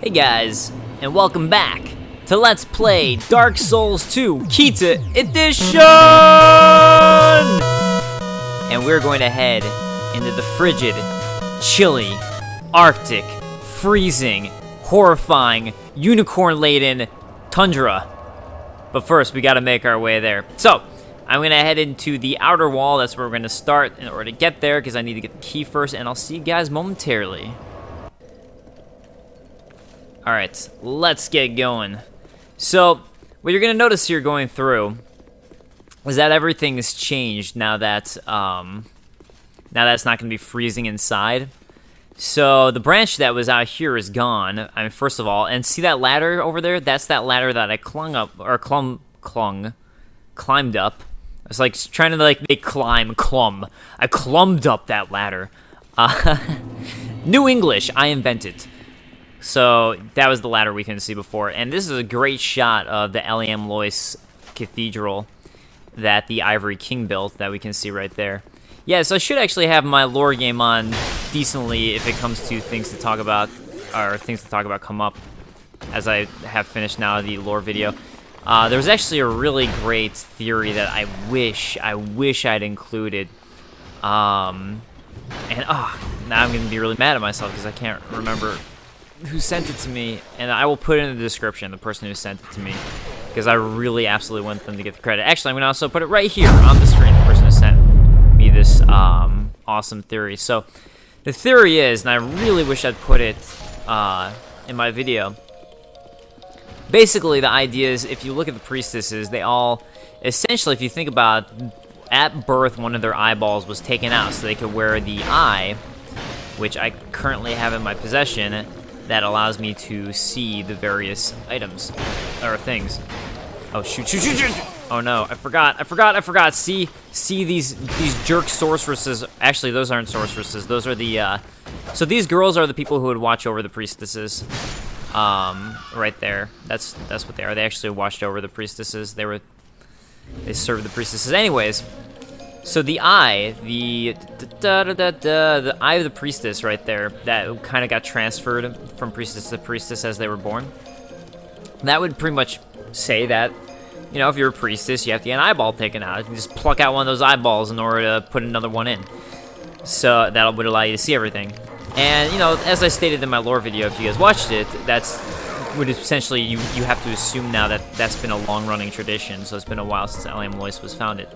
Hey guys, and welcome back to Let's Play Dark Souls 2 Kita Edition! And we're going to head into the frigid, chilly, arctic, freezing, horrifying, unicorn-laden tundra. But first, we gotta make our way there. So, I'm gonna head into the outer wall. That's where we're gonna start in order to get there, because I need to get the key first, and I'll see you guys momentarily. Alright, let's get going. So, what you're going to notice here going through is that everything has changed now that it's not going to be freezing inside. So, the branch that was out here is gone, I mean, first of all, and see that ladder over there? That's that ladder that I climbed up. I was like trying to like make clumb. I clumbed up that ladder. New English, I invented. So, that was the ladder we couldn't see before. And this is a great shot of the Eleum Loyce Cathedral that the Ivory King built that we can see right there. Yeah, so I should actually have my lore game on decently if it comes to things to talk about, or things to talk about come up, as I have finished now the lore video. There was actually a really great theory that I wish I'd included. Now I'm going to be really mad at myself because I can't remember who sent it to me, and I will put it in the description, the person who sent it to me, because I really absolutely want them to get the credit. Actually, I'm going to also put it right here on the screen, the person who sent me this awesome theory. So, the theory is, and I really wish I'd put it in my video, basically the idea is, if you look at the priestesses, they all, essentially, if you think about, at birth, one of their eyeballs was taken out, so they could wear the eye, which I currently have in my possession, that allows me to see the various items, or things. Oh, shoot. Oh no, I forgot. See these jerk sorceresses. Actually, those aren't sorceresses. Those are the, so these girls are the people who would watch over the priestesses. Right there. That's what they are. They actually watched over the priestesses. They served the priestesses. Anyways, so the eye, the eye of the priestess right there, that kind of got transferred from priestess to priestess as they were born. That would pretty much say that, you know, if you're a priestess, you have to get an eyeball taken out. You can just pluck out one of those eyeballs in order to put another one in. So that would allow you to see everything. And, you know, as I stated in my lore video, if you guys watched it, would essentially, you have to assume now that that's been a long-running tradition. So it's been a while since Eleum Loyce was founded.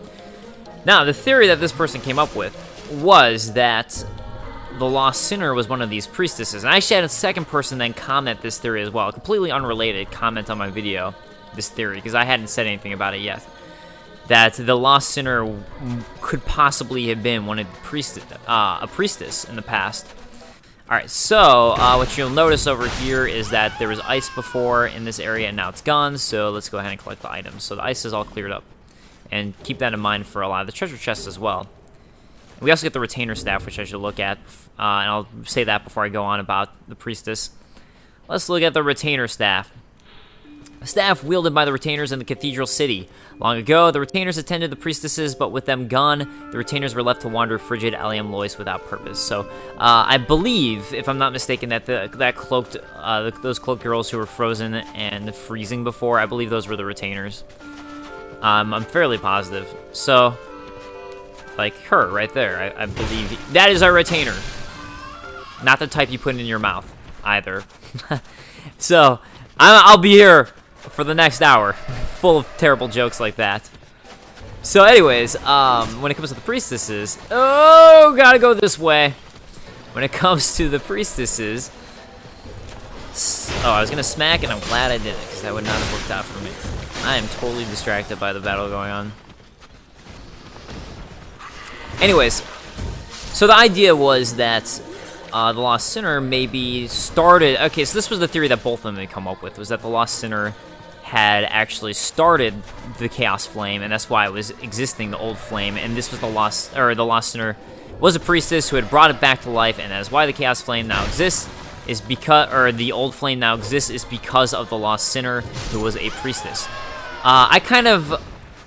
Now, the theory that this person came up with was that the Lost Sinner was one of these priestesses. And I actually had a second person then comment this theory as well, completely unrelated, comment on my video, this theory, because I hadn't said anything about it yet. That the Lost Sinner could possibly have been a priestess in the past. Alright, so what you'll notice over here is that there was ice before in this area and now it's gone, so let's go ahead and collect the items. So the ice is all cleared up. And keep that in mind for a lot of the treasure chests as well. We also get the retainer staff, which I should look at, and I'll say that before I go on about the priestess. Let's look at the retainer staff. A staff wielded by the retainers in the cathedral city. Long ago, the retainers attended the priestesses, but with them gone, the retainers were left to wander frigid Eleum Loyce without purpose. So, I believe, if I'm not mistaken, that those cloaked girls who were frozen and freezing before, I believe those were the retainers. I'm fairly positive. So, like her right there, I believe that is our retainer. Not the type you put in your mouth, either. So, I'll be here for the next hour, full of terrible jokes like that. So, anyways, when it comes to the priestesses, gotta go this way. When it comes to the priestesses, I was gonna smack, and I'm glad I did it, because that would not have worked out for me. I am totally distracted by the battle going on. Anyways, so the idea was that the Lost Sinner maybe started... Okay, so this was the theory that both of them had come up with, was that the Lost Sinner had actually started the Chaos Flame, and that's why it was existing, the old flame, and this was the Lost Sinner was a priestess who had brought it back to life, and that's why the Chaos Flame now exists, is because, or the old flame now exists, is because of the Lost Sinner, who was a priestess.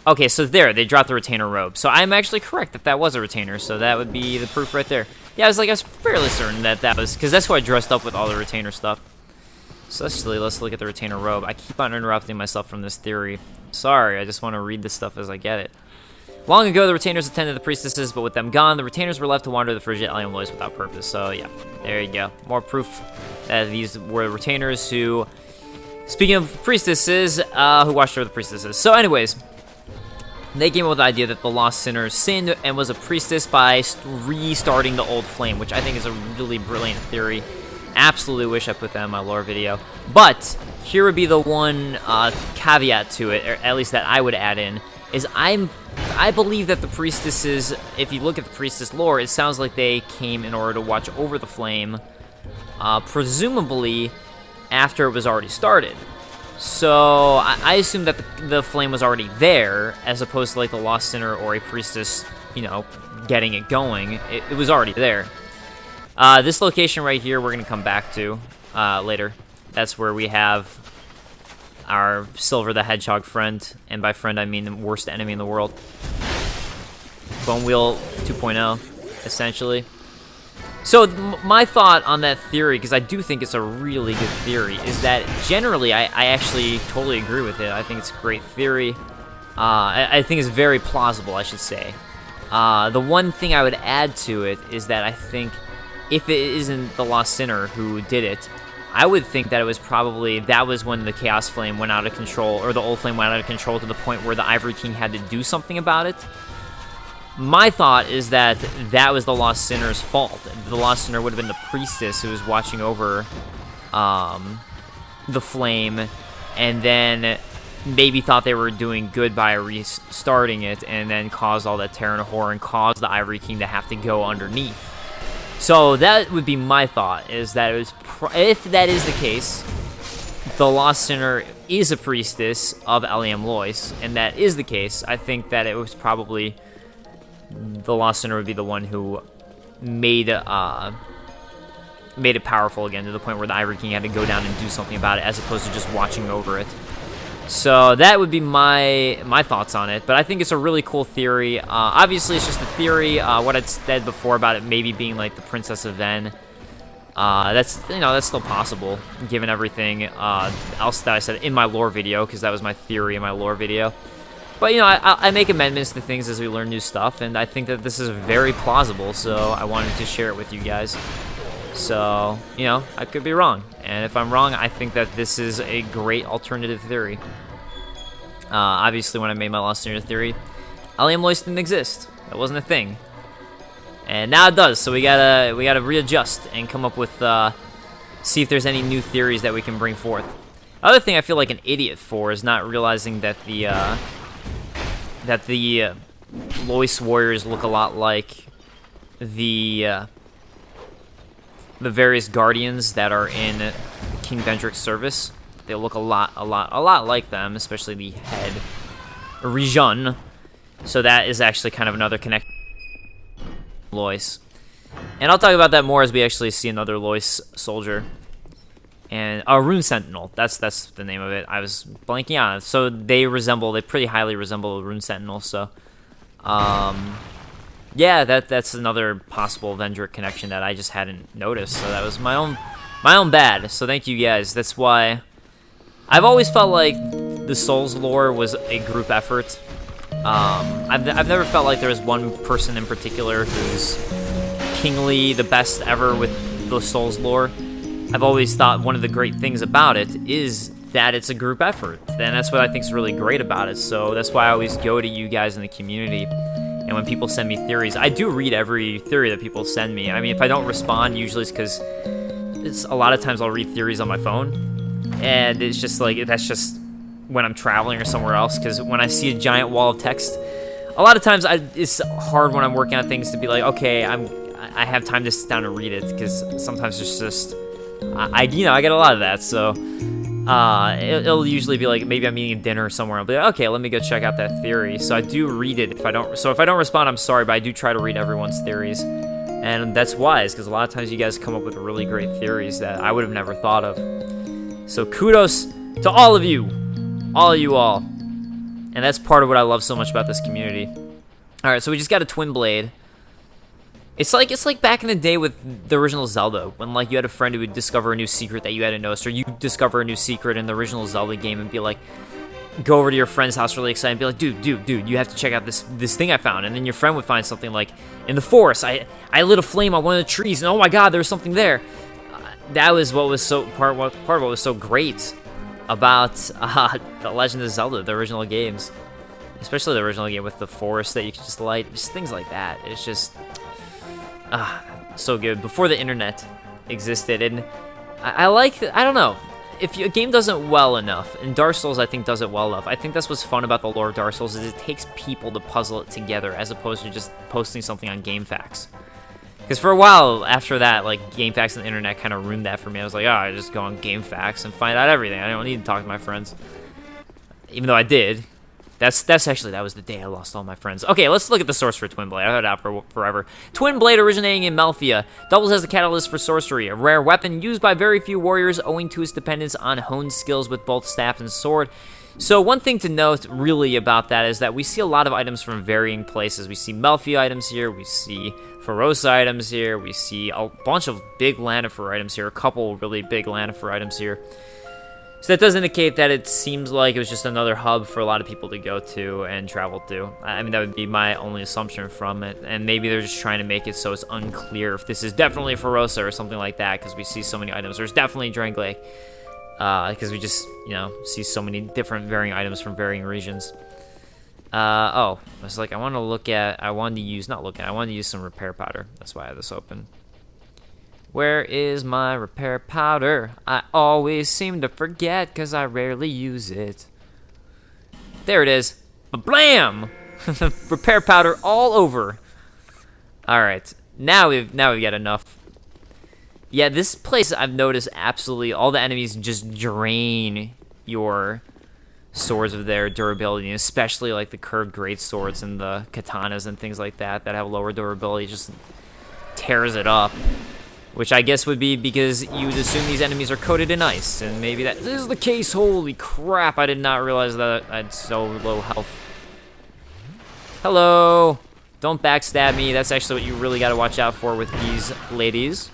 Okay, so there, they dropped the retainer robe. So I'm actually correct that was a retainer, so that would be the proof right there. Yeah, I was fairly certain that was, because that's who I dressed up with all the retainer stuff. So let's look at the retainer robe. I keep on interrupting myself from this theory. Sorry, I just want to read this stuff as I get it. Long ago, the retainers attended the priestesses, but with them gone, the retainers were left to wander the frigid Eleum Loyce without purpose. So yeah, there you go. More proof that these were retainers who, speaking of priestesses, who watched over the priestesses. So anyways, they came up with the idea that the lost sinner sinned and was a priestess by restarting the old flame, which I think is a really brilliant theory. Absolutely wish I put that in my lore video. But here would be the one caveat to it, or at least that I would add in, is I believe that the priestesses, if you look at the priestess lore, it sounds like they came in order to watch over the flame, presumably after it was already started. So I assume that the flame was already there, as opposed to like the lost sinner or a priestess, you know, getting it going. It was already there. This location right here, we're gonna come back to later. That's where we have our Silver the Hedgehog friend, and by friend I mean the worst enemy in the world. Bone Wheel 2.0, essentially. So my thought on that theory, because I do think it's a really good theory, is that generally I actually totally agree with it. I think it's a great theory. I think it's very plausible, I should say. The one thing I would add to it is that I think if it isn't the Lost Sinner who did it, I would think that it was probably, that was when the Chaos Flame went out of control, or the Old Flame went out of control to the point where the Ivory King had to do something about it. My thought is that that was the Lost Sinner's fault. The Lost Sinner would have been the priestess who was watching over the flame, and then maybe thought they were doing good by restarting it, and then caused all that terror and horror and caused the Ivory King to have to go underneath. So that would be my thought, is that it was if that is the case, the Lost Sinner is a priestess of Eleum Loyce, and that is the case, I think that it was probably the Lost Sinner would be the one who made it powerful again, to the point where the Ivory King had to go down and do something about it, as opposed to just watching over it. So that would be my thoughts on it, but I think it's a really cool theory. Obviously, it's just a theory. What I'd said before about it maybe being like the Princess of Ven, that's still possible, given everything else that I said in my lore video, because that was my theory in my lore video. But, you know, I make amendments to things as we learn new stuff, and I think that this is very plausible, so I wanted to share it with you guys. So, you know, I could be wrong. And if I'm wrong, I think that this is a great alternative theory. Obviously, when I made my Lost Sinner theory, Eleum Loyce didn't exist. That wasn't a thing. And now it does, so we gotta readjust and come up with, see if there's any new theories that we can bring forth. Other thing I feel like an idiot for is not realizing that the Loyce warriors look a lot like the various guardians that are in King Vendrick's service. They look a lot like them, especially the head, Rejun. So that is actually kind of another connection to Loyce. And I'll talk about that more as we actually see another Loyce soldier. And a Rune Sentinel, that's the name of it. I was blanking on it. So they pretty highly resemble a Rune Sentinel. So, yeah, that's another possible Vendrick connection that I just hadn't noticed. So that was my own bad. So thank you guys. That's why I've always felt like the Souls lore was a group effort. I've never felt like there was one person in particular who's kingly the best ever with the Souls lore. I've always thought one of the great things about it is that it's a group effort, and that's what I think is really great about it. So that's why I always go to you guys in the community, and when people send me theories, I do read every theory that people send me. I mean, if I don't respond, usually it's because a lot of times I'll read theories on my phone, and it's just like, that's just when I'm traveling or somewhere else, because when I see a giant wall of text, a lot of times it's hard when I'm working on things to be like, okay, I have time to sit down and read it, because sometimes it's just I get a lot of that, so it'll usually be like, maybe I'm eating dinner somewhere, I'll be like, okay, let me go check out that theory. So I do read it. If I don't respond, I'm sorry, but I do try to read everyone's theories, and that's wise, because a lot of times you guys come up with really great theories that I would have never thought of. So kudos to all of you all, and that's part of what I love so much about this community. All right, so we just got a twin blade. It's like back in the day with the original Zelda, when like you had a friend who would discover a new secret that you hadn't noticed, or you discover a new secret in the original Zelda game and be like, go over to your friend's house really excited and be like, dude, you have to check out this thing I found. And then your friend would find something like, in the forest, I lit a flame on one of the trees, and oh my god, there was something there. That was what was so part of what was so great about the Legend of Zelda, the original games, especially the original game with the forest that you could just light, just things like that. It's just so good before the internet existed. And I don't know, if a game does it well enough, and Dark Souls I think does it well enough, I think that's what's fun about the lore of Dark Souls, is it takes people to puzzle it together as opposed to just posting something on GameFAQs. Because for a while after that, like, GameFAQs and the internet kind of ruined that for me. I was like, I just go on GameFAQs and find out everything. I don't need to talk to my friends. Even though I did. That was the day I lost all my friends. Okay, let's look at the source for Twin Blade. I've had it out for forever. Twin Blade, originating in Melfia, doubles as a catalyst for sorcery, a rare weapon used by very few warriors owing to its dependence on honed skills with both staff and sword. So one thing to note really about that is that we see a lot of items from varying places. We see Melfia items here, we see Ferosa items here, we see a bunch of big Lanifer items here, a couple really big Lanifer items here. So that does indicate that it seems like it was just another hub for a lot of people to go to and travel to. I mean, that would be my only assumption from it. And maybe they're just trying to make it so it's unclear if this is definitely Ferosa or something like that, because we see so many items. There's definitely Dranglake, because we just, see so many different varying items from varying regions. I was like, I wanted to use some repair powder. That's why I had this open. Where is my repair powder? I always seem to forget because I rarely use it. There it is. Blam! Repair powder all over. Alright, now we've got enough. Yeah, this place I've noticed absolutely all the enemies just drain your swords of their durability, especially like the curved great swords and the katanas and things like that have lower durability. It just tears it up. Which I guess would be because you would assume these enemies are coated in ice, and maybe that is the case. Holy crap, I did not realize that I had so low health. Hello! Don't backstab me. That's actually what you really got to watch out for with these ladies.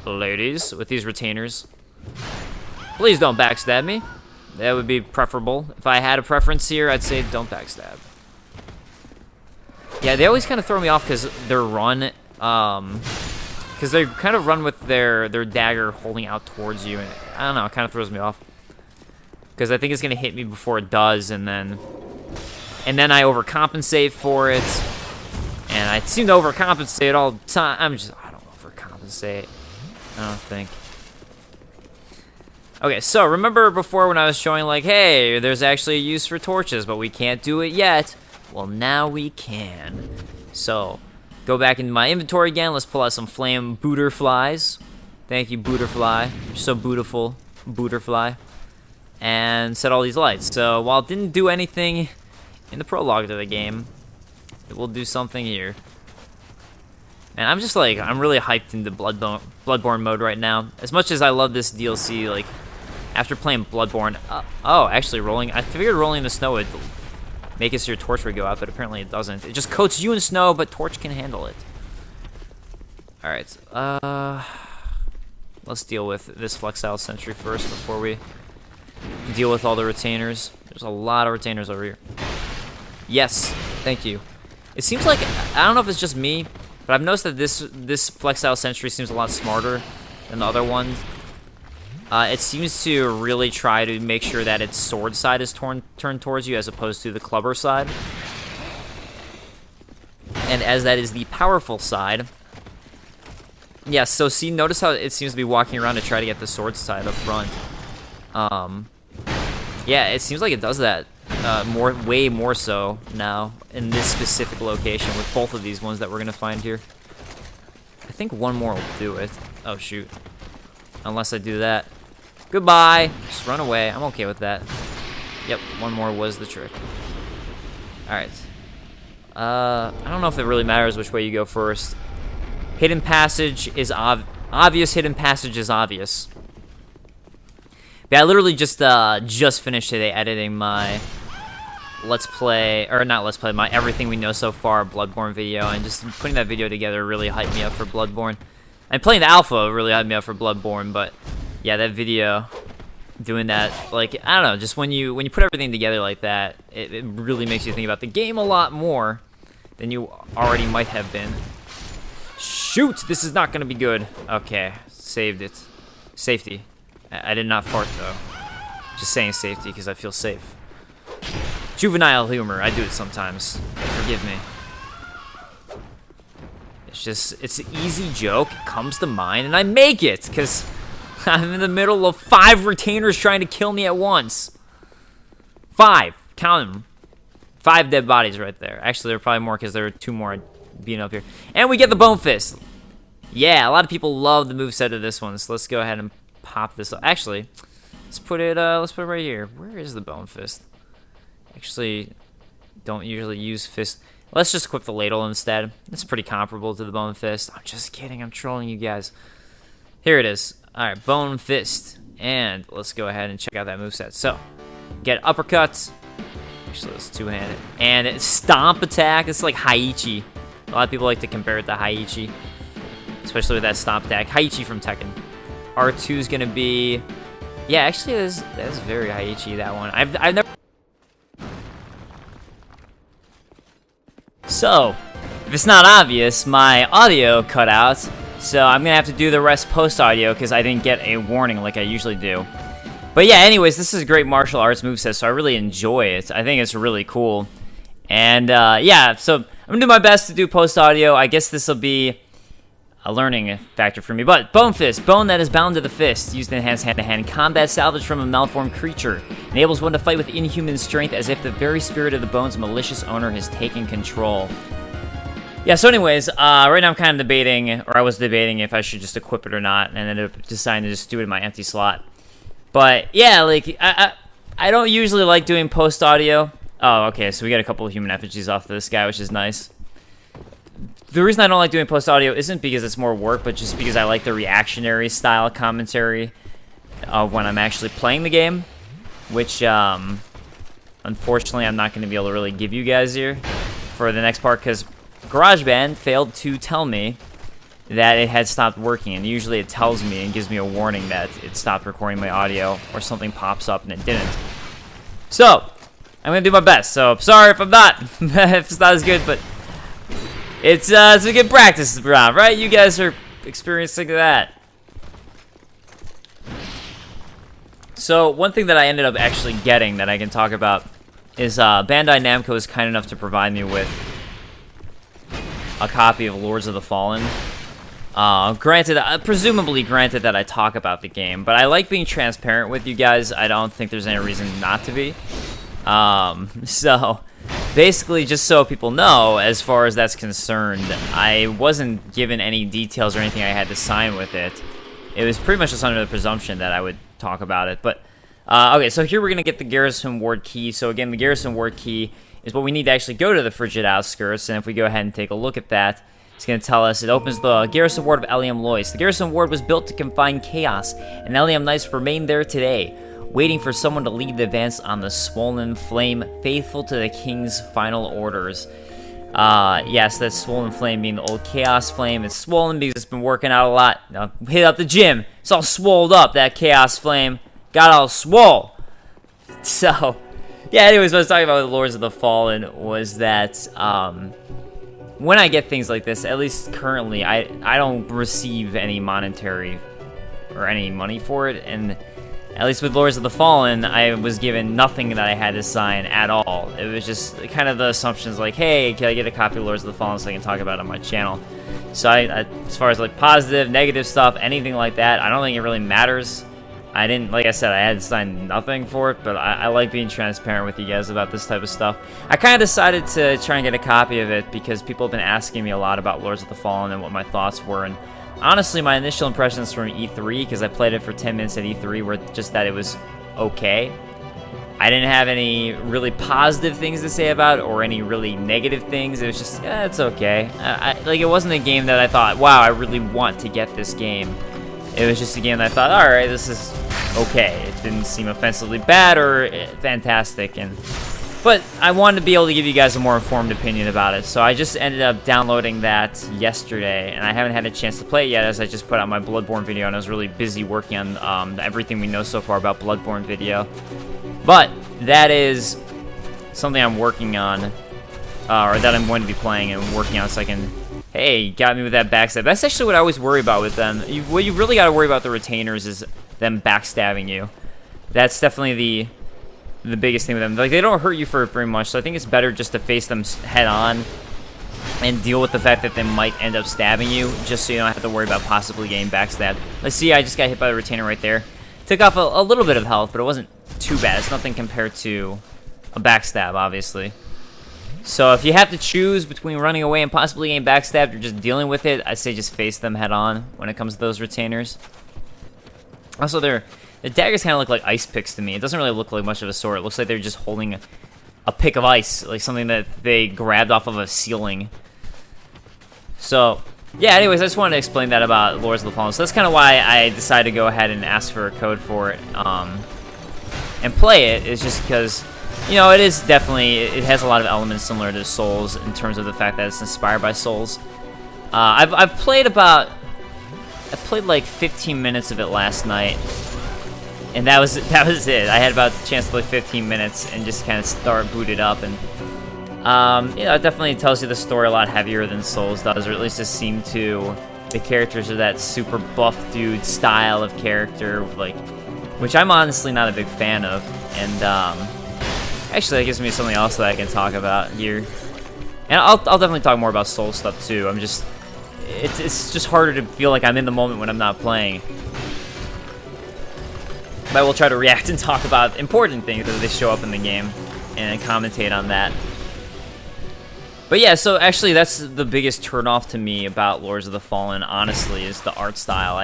With these retainers. Please don't backstab me. That would be preferable. If I had a preference here, I'd say don't backstab. Yeah, they always kind of throw me off because their run, because they kind of run with their dagger holding out towards you, and I don't know, it kind of throws me off. Because I think it's gonna hit me before it does, and then I overcompensate for it, and I seem to overcompensate all the time. I don't overcompensate. I don't think. Okay, so remember before when I was showing like, hey, there's actually a use for torches, but we can't do it yet. Well, now we can. So. Go back into my inventory again. Let's pull out some flame booterflies. Thank you, booterfly. You're so beautiful, booterfly. And set all these lights. So while it didn't do anything in the prologue to the game, it will do something here. And I'm really hyped into Bloodborne mode right now. As much as I love this DLC, like, after playing Bloodborne, actually I figured rolling in the snow would make it so your torch would go out, but apparently it doesn't. It just coats you in snow, but torch can handle it. Alright, let's deal with this Flexile Sentry first before we deal with all the retainers. There's a lot of retainers over here. Yes, thank you. It seems like, I don't know if it's just me, but I've noticed that this Flexile Sentry seems a lot smarter than the other ones. It seems to really try to make sure that its sword side is turned towards you as opposed to the clubber side. And as that is the powerful side. Yeah, so see, notice how it seems to be walking around to try to get the sword side up front. Yeah, it seems like it does that way more so now in this specific location with both of these ones that we're going to find here. I think one more will do it. Oh, shoot. Unless I do that. Goodbye. Just run away. I'm okay with that. Yep, one more was the trick. Alright. I don't know if it really matters which way you go first. Hidden passage is obvious. Hidden passage is obvious. But I literally just finished today editing my let's play, or not let's play, my everything we know so far Bloodborne video, and just putting that video together really hyped me up for Bloodborne. And playing the alpha really hyped me up for Bloodborne, but yeah, that video, doing that, like, I don't know, just when you put everything together like that, it really makes you think about the game a lot more than you already might have been. Shoot, this is not gonna be good. Okay, saved it. Safety. I did not fart though. Just saying safety because I feel safe. Juvenile humor, I do it sometimes. Forgive me. It's an easy joke, it comes to mind, and I make it, because I'm in the middle of 5 retainers trying to kill me at once. 5, count them. 5 dead bodies right there. Actually, there are probably more, because there are 2 more being up here. And we get the Bone Fist. Yeah, a lot of people love the moveset of this one, so let's go ahead and pop this up. Actually, let's put it right here. Where is the Bone Fist? Actually, don't usually use fist. Let's just equip the ladle instead. It's pretty comparable to the Bone Fist. I'm just kidding. I'm trolling you guys. Here it is. All right, Bone Fist. And let's go ahead and check out that moveset. So, get uppercuts. Actually, it's two-handed. And it's stomp attack. It's like Haiichi. A lot of people like to compare it to Haiichi, especially with that stomp attack. Haiichi from Tekken. R2 is going to be... Yeah, actually, that's very Haiichi, that one. I've never... So, if it's not obvious, my audio cut out, so I'm gonna have to do the rest post-audio because I didn't get a warning like I usually do. But yeah, anyways, this is a great martial arts moveset, so I really enjoy it. I think it's really cool. And yeah, so I'm gonna do my best to do post-audio. I guess this will be a learning factor for me. But Bone Fist, bone that is bound to the fist, used in enhanced hand-to-hand combat, salvaged from a malformed creature, enables one to fight with inhuman strength as if the very spirit of the bone's malicious owner has taken control. Yeah, so anyways, right now I'm kind of debating, or I was debating if I should just equip it or not, and ended up deciding to just do it in my empty slot. But yeah, like, I don't usually like doing post-audio. Oh, okay, so we got a couple of human effigies off of this guy, which is nice. The reason I don't like doing post-audio isn't because it's more work, but just because I like the reactionary style commentary of when I'm actually playing the game, which, unfortunately, I'm not going to be able to really give you guys here for the next part, because GarageBand failed to tell me that it had stopped working, and usually it tells me and gives me a warning that it stopped recording my audio, or something pops up and it didn't. So, I'm going to do my best, so sorry if I'm not, if it's not as good, but... It's a good practice round, right? You guys are experiencing that. So, one thing that I ended up actually getting that I can talk about is Bandai Namco is kind enough to provide me with a copy of Lords of the Fallen. Presumably granted that I talk about the game, but I like being transparent with you guys. I don't think there's any reason not to be. So... Basically, just so people know, as far as that's concerned, I wasn't given any details or anything I had to sign with it. It was pretty much just under the presumption that I would talk about it. But, okay, so here we're going to get the Garrison Ward key. So again, the Garrison Ward key is what we need to actually go to the Frigid Outskirts. And if we go ahead and take a look at that, it's going to tell us it opens the Garrison Ward of Eleum Loyce. The Garrison Ward was built to confine chaos, and Eleum Knights remain there today, waiting for someone to lead the advance on the Swollen Flame, faithful to the King's final orders. Yes, that Swollen Flame being the old Chaos Flame. It's swollen because it's been working out a lot. Now, hit up the gym. It's all swolled up, that Chaos Flame. Got all swole. So, yeah, anyways, what I was talking about with Lords of the Fallen was that, when I get things like this, at least currently, I don't receive any monetary or any money for it, and... At least with Lords of the Fallen, I was given nothing that I had to sign at all. It was just kind of the assumptions like, hey, can I get a copy of Lords of the Fallen so I can talk about it on my channel? So as far as like positive, negative stuff, anything like that, I don't think it really matters. I didn't, like I said, I had to sign nothing for it, but I like being transparent with you guys about this type of stuff. I kind of decided to try and get a copy of it because people have been asking me a lot about Lords of the Fallen and what my thoughts were, and honestly, my initial impressions from E3, because I played it for 10 minutes at E3, were just that it was okay. I didn't have any really positive things to say about it, or any really negative things. It was just, yeah, it's okay. Like, it wasn't a game that I thought, wow, I really want to get this game. It was just a game that I thought, alright, this is okay. It didn't seem offensively bad or fantastic, and But I wanted to be able to give you guys a more informed opinion about it, so I just ended up downloading that yesterday, and I haven't had a chance to play it yet, as I just put out my Bloodborne video, and I was really busy working on everything we know so far about Bloodborne video. But that is something I'm working on, or that I'm going to be playing and working on, so I can... Hey, got me with that backstab. That's actually what I always worry about with them. What you really got to worry about the retainers is them backstabbing you. That's definitely the biggest thing with them. Like, they don't hurt you for very much, so I think it's better just to face them head on and deal with the fact that they might end up stabbing you, just so you don't have to worry about possibly getting backstabbed. Let's see, I just got hit by the retainer right there. Took off a little bit of health, but it wasn't too bad. It's nothing compared to a backstab, obviously. So if you have to choose between running away and possibly getting backstabbed or just dealing with it, I say just face them head on when it comes to those retainers. Also, the daggers kind of look like ice picks to me. It doesn't really look like much of a sword. It looks like they're just holding a pick of ice, like something that they grabbed off of a ceiling. So, yeah, anyways, I just wanted to explain that about Lords of the Fallen. So that's kind of why I decided to go ahead and ask for a code for it and play it. It's just because... You know, it is definitely, it has a lot of elements similar to Souls in terms of the fact that it's inspired by Souls. I've played like 15 minutes of it last night, and that was it. I had about a chance to play 15 minutes and just kind of start booted up, and you know, it definitely tells you the story a lot heavier than Souls does, or at least it seemed to. The characters are that super buff dude style of character, like, which I'm honestly not a big fan of, and actually, that gives me something else that I can talk about here. And I'll definitely talk more about Soul stuff, too. It's just harder to feel like I'm in the moment when I'm not playing. But I will try to react and talk about important things as they show up in the game and commentate on that. But yeah, so actually that's the biggest turnoff to me about Lords of the Fallen, honestly, is the art style.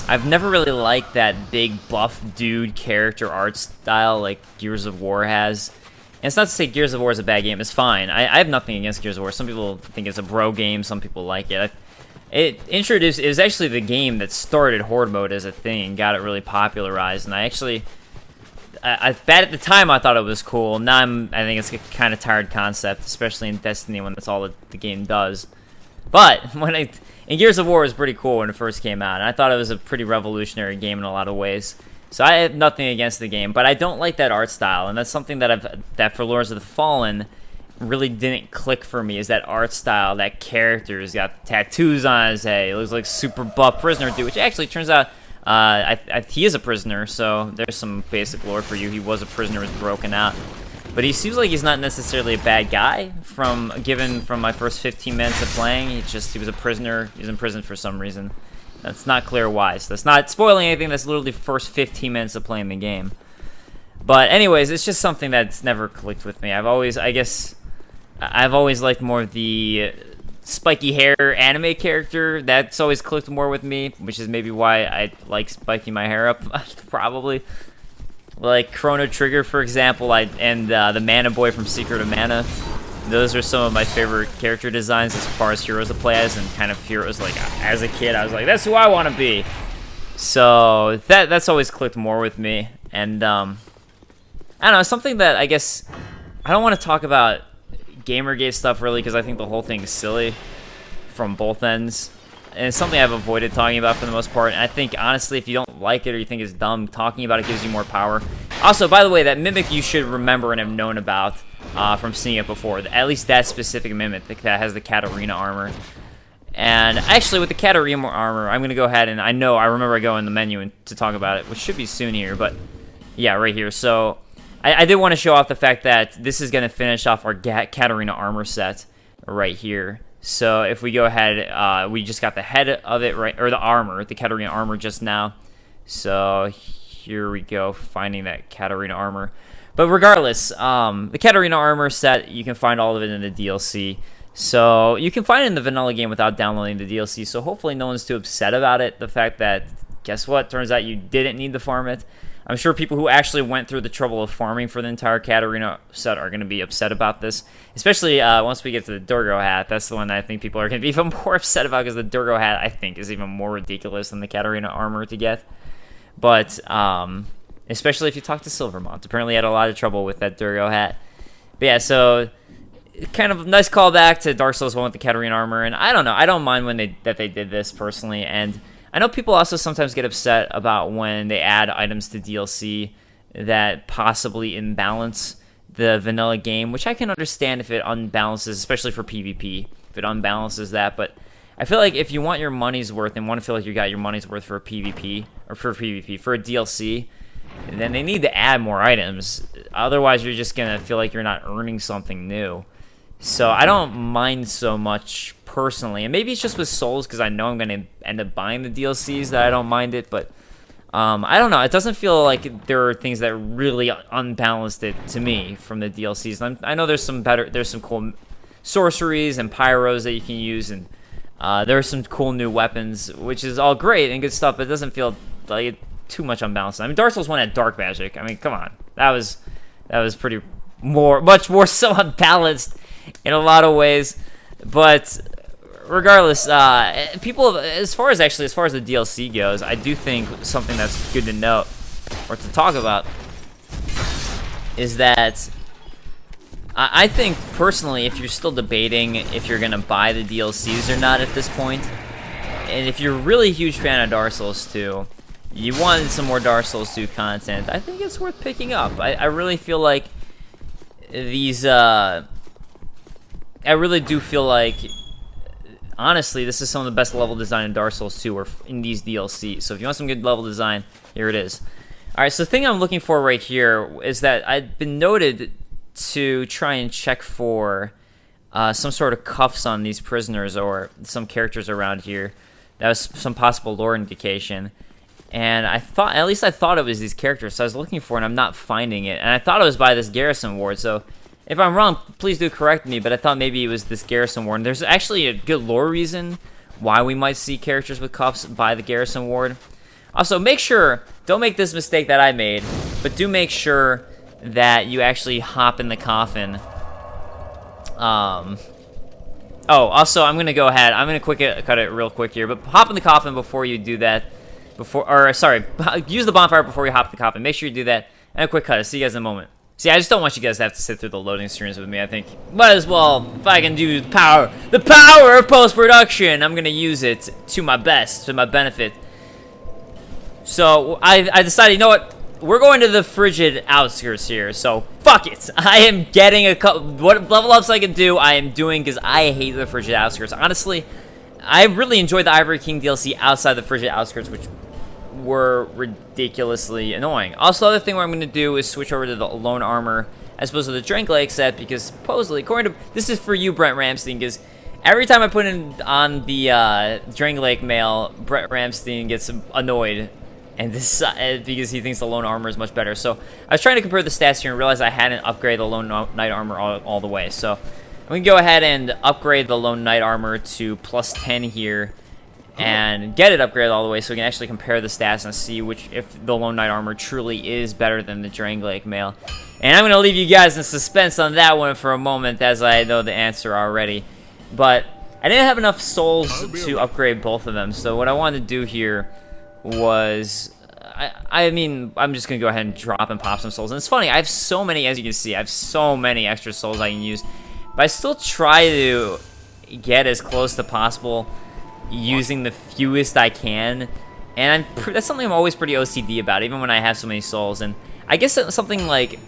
I've never really liked that big buff dude character art style like Gears of War has. And it's not to say Gears of War is a bad game. It's fine. I have nothing against Gears of War. Some people think it's a bro game. Some people like it. It was actually the game that started Horde mode as a thing, got it really popularized. And I at the time I thought it was cool. Now I think it's a kind of tired concept, especially in Destiny when that's all the game does. But and Gears of War was pretty cool when it first came out, and I thought it was a pretty revolutionary game in a lot of ways. So I have nothing against the game, but I don't like that art style, and that's something that for Lords of the Fallen really didn't click for me, is that art style, that character's got tattoos on his head, he looks like super buff prisoner dude, which actually turns out he is a prisoner, so there's some basic lore for you. He was a prisoner, was broken out. But he seems like he's not necessarily a bad guy from my first 15 minutes of playing. He was a prisoner. He's in prison for some reason. That's not clear why. So that's not spoiling anything. That's literally the first 15 minutes of playing the game. But anyways, it's just something that's never clicked with me. I've always liked more of the spiky hair anime character. That's always clicked more with me, which is maybe why I like spiking my hair up, probably. Like Chrono Trigger, for example, and the Mana Boy from Secret of Mana. Those are some of my favorite character designs as far as heroes to play as, and kind of heroes, like, as a kid, I was like, that's who I want to be. So that's always clicked more with me. And, I don't know, something that I guess, I don't want to talk about Gamergate stuff, really, because I think the whole thing is silly from both ends. And it's something I've avoided talking about for the most part. And I think, honestly, if you don't like it or you think it's dumb, talking about it gives you more power. Also, by the way, that Mimic you should remember and have known about from seeing it before. At least that specific Mimic that has the Katarina armor. And actually, with the Katarina armor, I'm going to go ahead and I remember I go in the menu to talk about it, which should be soon here. But, yeah, right here. So, I did want to show off the fact that this is going to finish off our Katarina armor set right here. So if we go ahead, we just got the head of it, right, or the armor, the Katarina armor just now. So here we go, finding that Katarina armor. But regardless, the Katarina armor set, you can find all of it in the DLC. So you can find it in the vanilla game without downloading the DLC. So hopefully no one's too upset about it. The fact that, guess what, turns out you didn't need to farm it. I'm sure people who actually went through the trouble of farming for the entire Katarina set are going to be upset about this. Especially once we get to the Durgo hat. That's the one that I think people are going to be even more upset about, because the Durgo hat, I think, is even more ridiculous than the Katarina armor to get. But, especially if you talk to Silvermont. Apparently he had a lot of trouble with that Durgo hat. But yeah, so kind of nice callback to Dark Souls 1 with the Katarina armor, and I don't know, I don't mind when they did this personally, and I know people also sometimes get upset about when they add items to DLC that possibly imbalance the vanilla game, which I can understand if it unbalances, especially for PvP, if it unbalances that, but I feel like if you want your money's worth and want to feel like you got your money's worth for a PvP, or for a DLC, then they need to add more items. Otherwise, you're just going to feel like you're not earning something new. So I don't mind so much personally. And maybe it's just with Souls because I know I'm going to end up buying the DLCs that I don't mind it. But I don't know. It doesn't feel like there are things that really unbalanced it to me from the DLCs. And I know there's some cool sorceries and pyros that you can use. And there are some cool new weapons, which is all great and good stuff. But it doesn't feel like too much unbalanced. I mean, Dark Souls 1 had dark magic. I mean, come on. That was much more so unbalanced in a lot of ways, but regardless, people, as far as the DLC goes, I do think something that's good to note or to talk about is that I think personally, if you're still debating if you're gonna buy the DLCs or not at this point, and if you're really a huge fan of Dark Souls 2, you wanted some more Dark Souls 2 content, I think it's worth picking up. I really feel like these I really do feel like, honestly, this is some of the best level design in Dark Souls 2 or in these DLCs. So if you want some good level design, here it is. Alright, so the thing I'm looking for right here is that I've been noted to try and check for some sort of cuffs on these prisoners or some characters around here. That was some possible lore indication. And I thought it was these characters, so I was looking for it and I'm not finding it. And I thought it was by this garrison ward, so if I'm wrong, please do correct me, but I thought maybe it was this garrison ward. And there's actually a good lore reason why we might see characters with cuffs by the garrison ward. Also, make sure, don't make this mistake that I made, but do make sure that you actually hop in the coffin. Also, I'm going to go ahead. I'm going to cut it real quick here, but hop in the coffin before you do that. Use the bonfire before you hop in the coffin. Make sure you do that. And a quick cut. I'll see you guys in a moment. See, I just don't want you guys to have to sit through the loading screens with me. I think might as well, if I can do the power of post-production, I'm gonna use it to my best, to my benefit. So I decided, you know what? We're going to the Frigid Outskirts here, so fuck it. I am getting what level ups I can do, I am doing, because I hate the Frigid Outskirts. Honestly, I really enjoyed the Ivory King DLC outside the Frigid Outskirts, which were ridiculously annoying. Also, the other thing what I'm going to do is switch over to the Lone Armor as opposed to the Drink Lake set, because supposedly, according to, this is for you, Brent Ramstein, because every time I put in on the Drink Lake mail, Brent Ramstein gets annoyed, and this because he thinks the Lone Armor is much better. So I was trying to compare the stats here and realized I hadn't upgraded the Lone Knight Armor all the way. So I'm going to go ahead and upgrade the Lone Knight Armor to plus 10 here, and get it upgraded all the way so we can actually compare the stats and see if the Lone Knight Armor truly is better than the Drangleic Mail. And I'm going to leave you guys in suspense on that one for a moment, as I know the answer already. But I didn't have enough souls to upgrade both of them, so what I wanted to do here was, I mean, I'm just going to go ahead and drop and pop some souls. And it's funny, I have so many, as you can see, I have so many extra souls I can use, but I still try to get as close to possible using the fewest I can, and that's something I'm always pretty OCD about, even when I have so many souls. And I guess that's something like,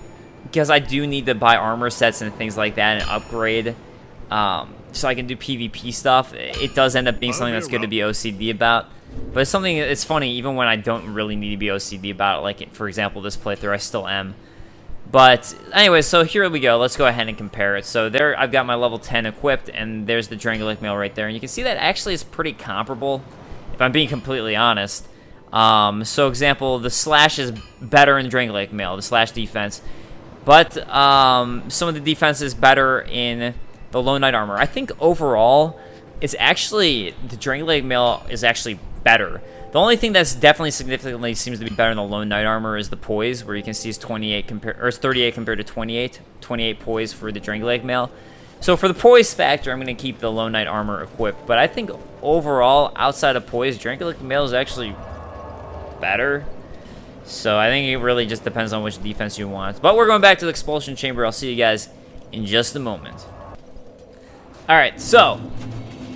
because I do need to buy armor sets and things like that and upgrade, so I can do PvP stuff, it does end up being something that's good to be OCD about. But it's something, it's funny, even when I don't really need to be OCD about it, like, for example, this playthrough, I still am. But anyway, so here we go. Let's go ahead and compare it. So there, I've got my level 10 equipped, and there's the Drangleic Mail right there. And you can see that actually is pretty comparable, if I'm being completely honest. So example, the slash is better in Drangleic Mail, the slash defense. But some of the defense is better in the Lone Knight Armor. I think overall, it's actually, the Drangleic Mail is actually better. The only thing that's definitely significantly seems to be better in the Lone Knight Armor is the poise, where you can see it's 38 compared to 28. 28 poise for the Drangleic Mail. So for the poise factor, I'm going to keep the Lone Knight Armor equipped. But I think overall, outside of poise, Drangleic Mail is actually better. So I think it really just depends on which defense you want. But we're going back to the Expulsion Chamber. I'll see you guys in just a moment. Alright, so,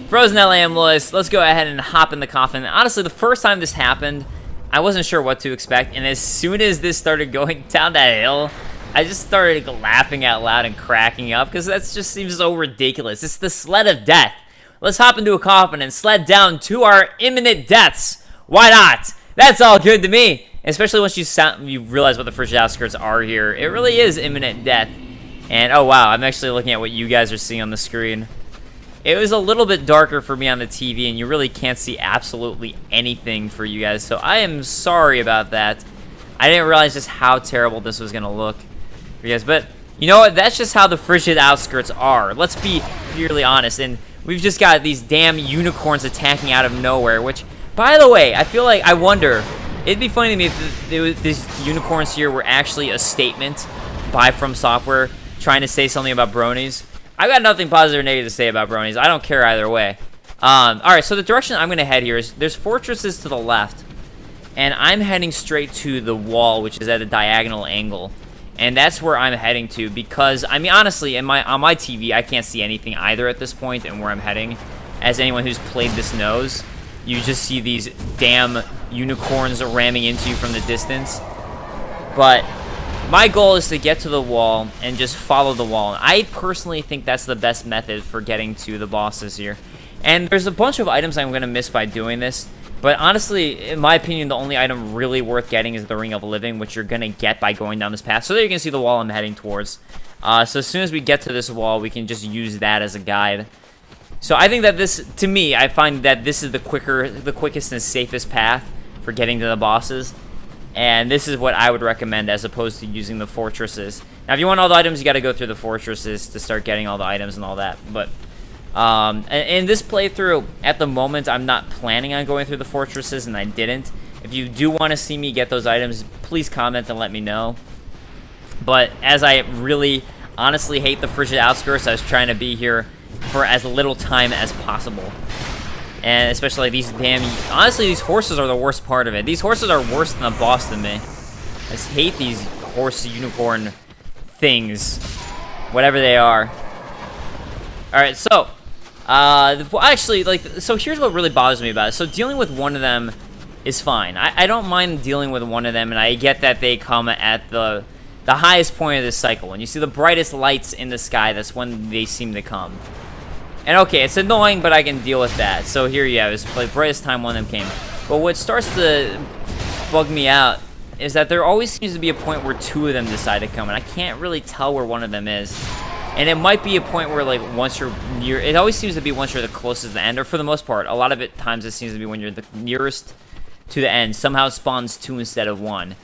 Frozen Eleum, Loyce, let's go ahead and hop in the coffin. Honestly, the first time this happened, I wasn't sure what to expect, and as soon as this started going down that hill, I just started laughing out loud and cracking up, because that just seems so ridiculous. It's the sled of death. Let's hop into a coffin and sled down to our imminent deaths. Why not? That's all good to me. Especially once you realize what the Frigid Outskirts are here. It really is imminent death. And, oh wow, I'm actually looking at what you guys are seeing on the screen. It was a little bit darker for me on the TV, and you really can't see absolutely anything for you guys, so I am sorry about that. I didn't realize just how terrible this was going to look for you guys, but you know what? That's just how the Frigid Outskirts are. Let's be purely honest, and we've just got these damn unicorns attacking out of nowhere, which, by the way, I feel like, I wonder, it'd be funny to me if these unicorns here were actually a statement by From Software trying to say something about bronies. I got nothing positive or negative to say about bronies. I don't care either way. Alright, so the direction I'm going to head here is there's fortresses to the left, and I'm heading straight to the wall, which is at a diagonal angle. And that's where I'm heading to because, I mean, honestly, on my TV, I can't see anything either at this point and where I'm heading. As anyone who's played this knows, you just see these damn unicorns ramming into you from the distance. But my goal is to get to the wall and just follow the wall. I personally think that's the best method for getting to the bosses here. And there's a bunch of items I'm going to miss by doing this. But honestly, in my opinion, the only item really worth getting is the Ring of Living, which you're going to get by going down this path. So there you can see the wall I'm heading towards. So as soon as we get to this wall, we can just use that as a guide. So I think that this, to me, I find that this is the quickest and safest path for getting to the bosses. And this is what I would recommend as opposed to using the fortresses. Now, if you want all the items, you got to go through the fortresses to start getting all the items and all that. But in this playthrough, at the moment, I'm not planning on going through the fortresses, and I didn't. If you do want to see me get those items, please comment and let me know. But as I really, honestly hate the Frigid Outskirts, I was trying to be here for as little time as possible. And especially these damn... Honestly, these horses are the worst part of it. These horses are worse than a boss to me. I just hate these horse unicorn things. Whatever they are. Alright, so... well, actually, like... So here's what really bothers me about it. So dealing with one of them is fine. I don't mind dealing with one of them, and I get that they come at the highest point of this cycle. When you see the brightest lights in the sky, that's when they seem to come. And okay, it's annoying, but I can deal with that. So here you have, it's the brightest time one of them came. But what starts to bug me out is that there always seems to be a point where two of them decide to come, and I can't really tell where one of them is. And it might be a point where, like, once you're near, it always seems to be once you're the closest to the end, or for the most part, a lot of it times it seems to be when you're the nearest to the end. Somehow it spawns two instead of one.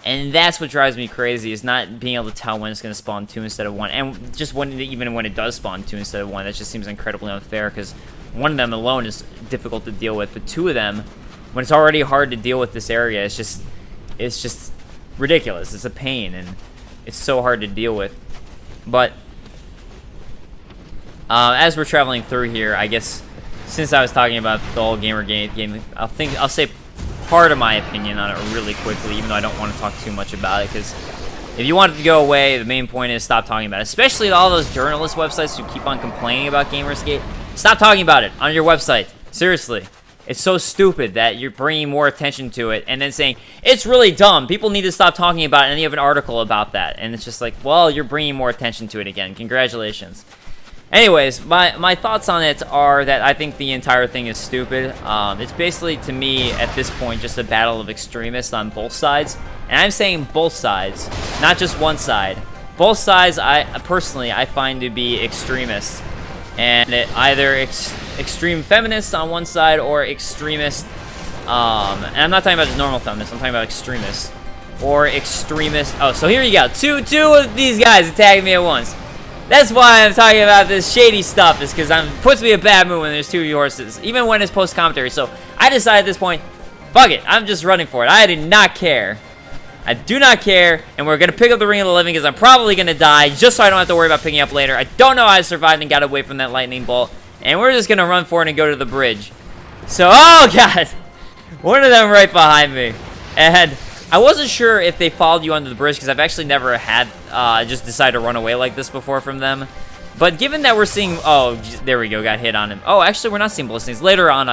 And that's what drives me crazy, is not being able to tell when it's going to spawn two instead of one. And just even when it does spawn two instead of one, that just seems incredibly unfair, because one of them alone is difficult to deal with. But two of them, when it's already hard to deal with this area, it's just ridiculous. It's a pain, and it's so hard to deal with. But as we're traveling through here, I guess, since I was talking about the whole gamer game, I'll say part of my opinion on it really quickly, even though I don't want to talk too much about it, because if you want it to go away, the main point is stop talking about it. Especially all those journalist websites who keep on complaining about Gamersgate. Stop talking about it on your website. Seriously. It's so stupid that you're bringing more attention to it and then saying, it's really dumb. People need to stop talking about it, and you have an article about that. And it's just like, well, you're bringing more attention to it again. Congratulations. Anyways, my thoughts on it are that I think the entire thing is stupid. It's basically, to me, at this point, just a battle of extremists on both sides. And I'm saying both sides, not just one side. Both sides, personally, I find to be extremists. And either extreme feminists on one side or extremist, and I'm not talking about just normal feminists, I'm talking about extremists. Or extremist, oh, so here you go, two of these guys attacking me at once. That's why I'm talking about this shady stuff, is because it puts me in a bad mood when there's two horses, even when it's post-commentary. So I decided at this point, fuck it, I'm just running for it. I did not care. I do not care, and we're going to pick up the Ring of the Living because I'm probably going to die, just so I don't have to worry about picking up later. I don't know how I survived and got away from that lightning bolt, and we're just going to run for it and go to the bridge. So, oh god, one of them right behind me, and I wasn't sure if they followed you under the bridge, because I've actually never had just decided to run away like this before from them. But given that we're seeing... Oh, there we go. Got hit on him. Oh, actually, we're not seeing bloodstains. Later on,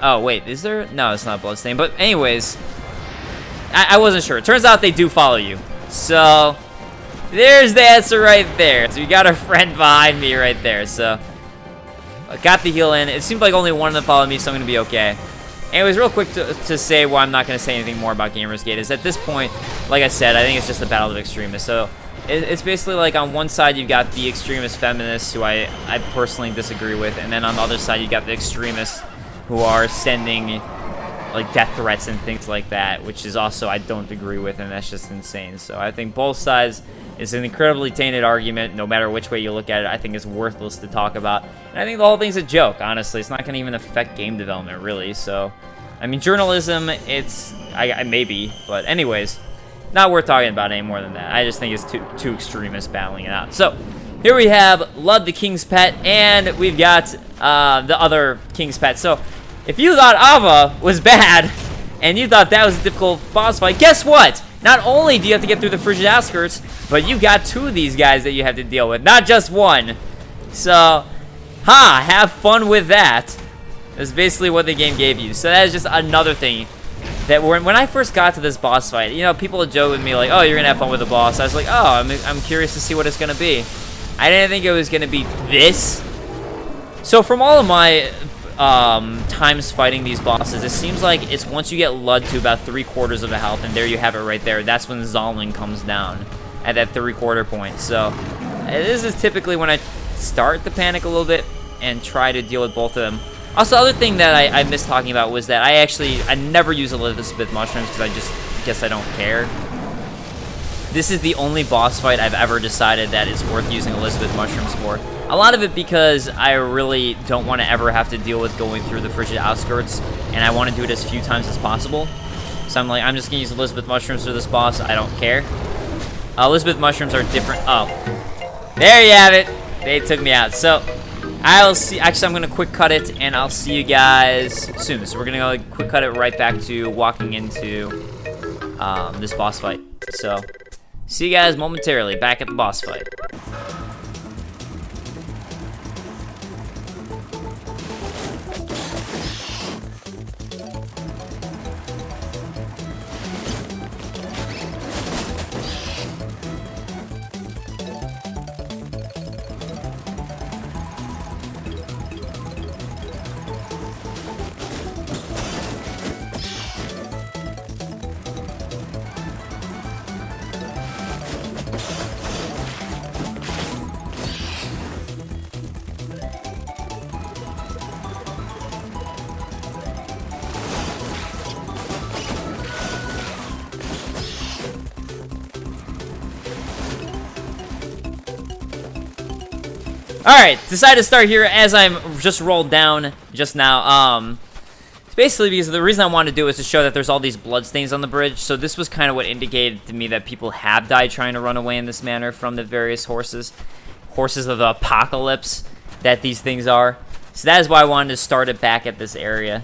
oh, wait. Is there... No, it's not bloodstain. But anyways, I wasn't sure. It turns out they do follow you. So, there's the answer right there. So, you got a friend behind me right there. So, I got the heal in. It seemed like only one of them followed me, so I'm going to be okay. Anyways, real quick to say why I'm not going to say anything more about Gamersgate is at this point, like I said, I think it's just a battle of extremists. So, it's basically like on one side you've got the extremist feminists who I personally disagree with, and then on the other side you got the extremists who are sending like death threats and things like that, which is also I don't agree with, and that's just insane. So I think both sides is an incredibly tainted argument. No matter which way you look at it, I think it's worthless to talk about, and I think the whole thing's a joke. Honestly, it's not going to even affect game development really. So, I mean, journalism, it's maybe, but anyways. Not worth talking about any more than that. I just think it's two extremists battling it out. So, here we have Lud the King's Pet, and we've got the other King's Pet. So, if you thought Ava was bad, and you thought that was a difficult boss fight, guess what? Not only do you have to get through the Frigid Outskirts, but you got two of these guys that you have to deal with, not just one. So, have fun with that. That's basically what the game gave you. So that is just another thing. That when I first got to this boss fight, you know, people would joke with me like, oh, you're going to have fun with the boss. I was like, oh, I'm curious to see what it's going to be. I didn't think it was going to be this. So from all of my times fighting these bosses, it seems like it's once you get Lud to about 3/4 of the health, and there you have it right there. That's when Zallen comes down at that 3/4 point. So this is typically when I start to panic a little bit and try to deal with both of them. Also, the other thing that I missed talking about was that I never use Elizabeth mushrooms because I just guess I don't care. This is the only boss fight I've ever decided that it's worth using Elizabeth mushrooms for. A lot of it because I really don't want to ever have to deal with going through the Frigid Outskirts, and I want to do it as few times as possible. So I'm like, I'm just going to use Elizabeth mushrooms for this boss. I don't care. Elizabeth mushrooms are different. Oh, there you have it. They took me out. So I'll see. Actually, I'm gonna quick cut it, and I'll see you guys soon. So we're gonna go quick cut it right back to walking into this boss fight. So see you guys momentarily back at the boss fight. Alright, decided to start here as I'm just rolled down just now. It's basically because the reason I wanted to do it is to show that there's all these bloodstains on the bridge. So this was kind of what indicated to me that people have died trying to run away in this manner from the various horses. Horses of the apocalypse that these things are. So that is why I wanted to start it back at this area.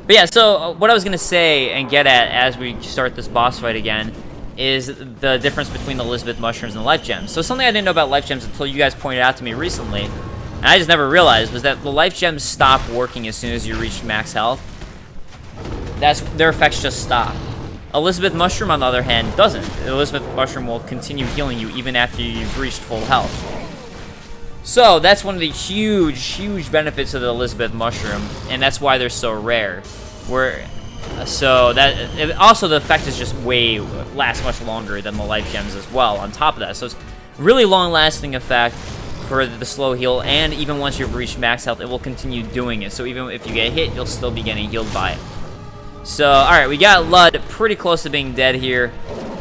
But yeah, so what I was going to say and get at as we start this boss fight again is the difference between the Elizabeth mushrooms and the life gems. So something I didn't know about life gems until you guys pointed out to me recently, and I just never realized, was that the life gems stop working as soon as you reach max health. Their effects just stop. Elizabeth mushroom, on the other hand, doesn't. The Elizabeth mushroom will continue healing you even after you've reached full health. So that's one of the huge benefits of the Elizabeth mushroom, and that's why they're so rare. So that also the effect is just lasts much longer than the life gems as well. On top of that, so it's really long-lasting effect for the slow heal, and even once you've reached max health, it will continue doing it. So even if you get hit, you'll still be getting healed by it. So all right, we got Lud pretty close to being dead here,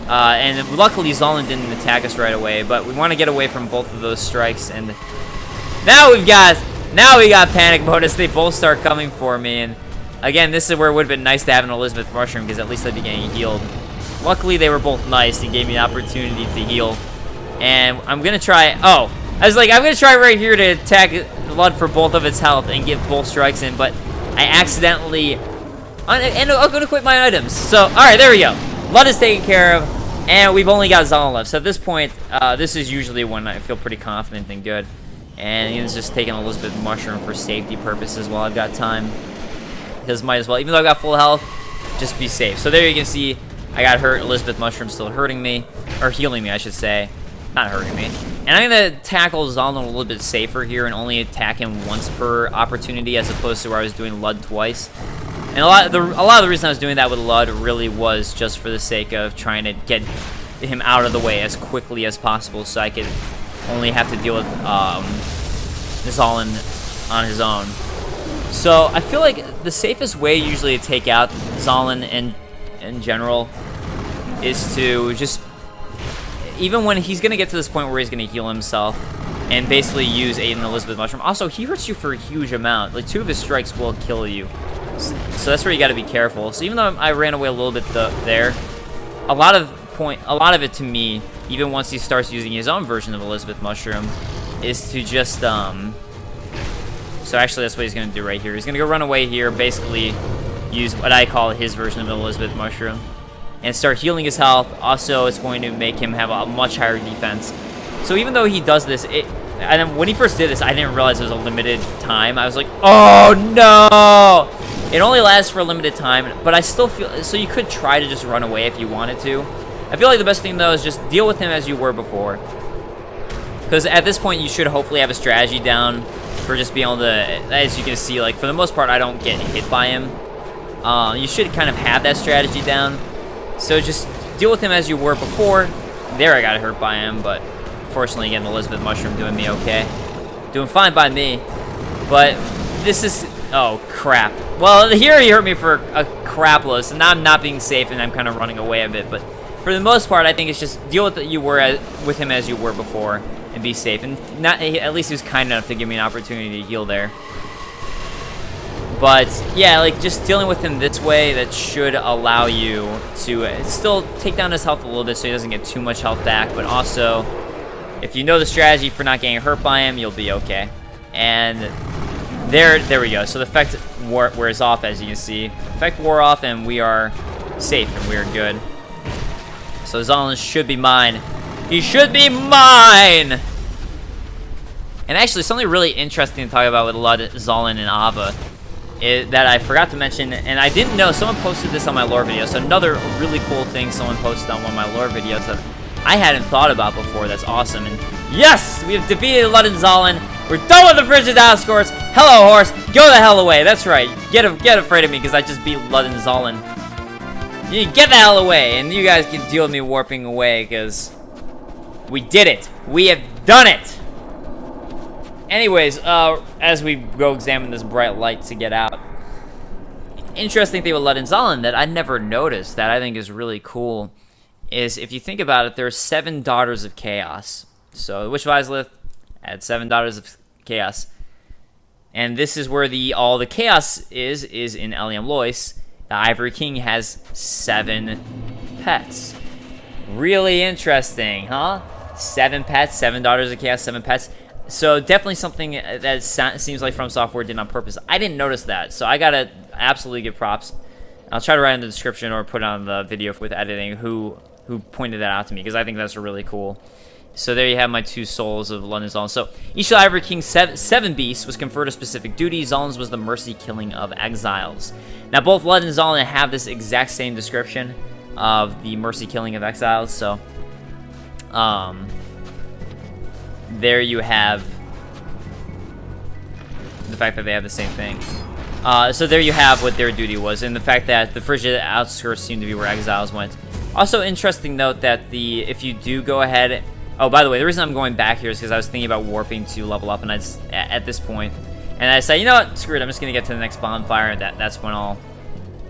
and luckily Zallen didn't attack us right away. But we want to get away from both of those strikes, and now we got panic mode as they both start coming for me. And again, this is where it would have been nice to have an Elizabeth mushroom, because at least I'd be getting healed. Luckily, they were both nice and gave me an opportunity to heal. And I'm going to try... Oh, I was like, I'm going to try right here to attack Lud for both of its health and get both strikes in. But I accidentally And I'm gonna quit my items. So, alright, there we go. Lud is taken care of, and we've only got Zallen left. So at this point, this is usually when I feel pretty confident and good. And he's just taking Elizabeth Mushroom for safety purposes while I've got time. Because might as well, even though I've got full health, just be safe. So there you can see, I got hurt. Elizabeth Mushroom still hurting me, or healing me, I should say. Not hurting me. And I'm gonna tackle Zallen a little bit safer here and only attack him once per opportunity, as opposed to where I was doing Lud twice. And a lot of the reason I was doing that with Lud really was just for the sake of trying to get him out of the way as quickly as possible, so I could only have to deal with Zallen on his own. So I feel like the safest way usually to take out Zallen in general is to just, even when he's going to get to this point where he's going to heal himself and basically use Aiden Elizabeth Mushroom. Also, he hurts you for a huge amount. Like, 2 of his strikes will kill you. So that's where you got to be careful. So even though I ran away a little bit there, a lot of it to me, even once he starts using his own version of Elizabeth Mushroom, is to just so actually that's what he's gonna do right here. He's gonna go run away here, basically use what I call his version of Elizabeth Mushroom, and start healing his health. Also, it's going to make him have a much higher defense. So even though he does this, and when he first did this, I didn't realize it was a limited time. I was like, oh no! It only lasts for a limited time, but I still feel, so you could try to just run away if you wanted to. I feel like the best thing though is just deal with him as you were before. Because at this point you should hopefully have a strategy down for just being able to, as you can see, like for the most part I don't get hit by him. You should kind of have that strategy down. So just deal with him as you were before. There I got hurt by him, but fortunately again, Elizabeth Mushroom doing me okay. Doing fine by me. But this is, oh crap. Well, here he hurt me for a crap load, so now I'm not being safe and I'm kind of running away a bit. But for the most part, I think it's just deal with with him as you were before and be safe. And at least he was kind enough to give me an opportunity to heal there. But yeah, like just dealing with him this way, that should allow you to still take down his health a little bit so he doesn't get too much health back. But also, if you know the strategy for not getting hurt by him, you'll be okay. And there we go. So the effect wears off, as you can see. Effect wore off, and we are safe and we are good. So Zallen should be mine. He should be mine! And actually, something really interesting to talk about with Lud, Zallen, and Ava that I forgot to mention, and I didn't know, someone posted this on my lore video. So another really cool thing someone posted on one of my lore videos that I hadn't thought about before. That's awesome. And yes, we have defeated Lud and Zallen. We're done with the Frigid Outskirts. Hello, horse. Go the hell away. That's right. Get afraid of me because I just beat Lud and Zallen. You get the hell away, and you guys can deal with me warping away because we did it. We have done it. Anyways, as we go examine this bright light to get out, interesting thing with Lud and Zallen that I never noticed that I think is really cool is, if you think about it, there are 7 daughters of chaos. So the Witch of Izalith had 7 daughters of chaos, and this is where all the chaos is in Eleum Loyce. The Ivory King has 7 pets. Really interesting, huh? 7 pets, 7 daughters of chaos, 7 pets. So definitely something that seems like From Software did on purpose. I didn't notice that, so I gotta absolutely give props. I'll try to write in the description or put it on the video with editing who pointed that out to me, because I think that's really cool. So there you have my 2 souls of Lud and Zallen. So each of the Ivory King's 7 beasts was conferred a specific duty. Zallen's was the mercy killing of exiles. Now both Lud and Zallen have this exact same description of the mercy killing of exiles. So there you have the fact that they have the same thing. So there you have what their duty was, and the fact that the Frigid Outskirts seem to be where exiles went. Also, interesting note that if you do go ahead... Oh, by the way, the reason I'm going back here is because I was thinking about warping to level up, and at this point, and I said, you know what, screw it, I'm just going to get to the next bonfire, and that's when I'll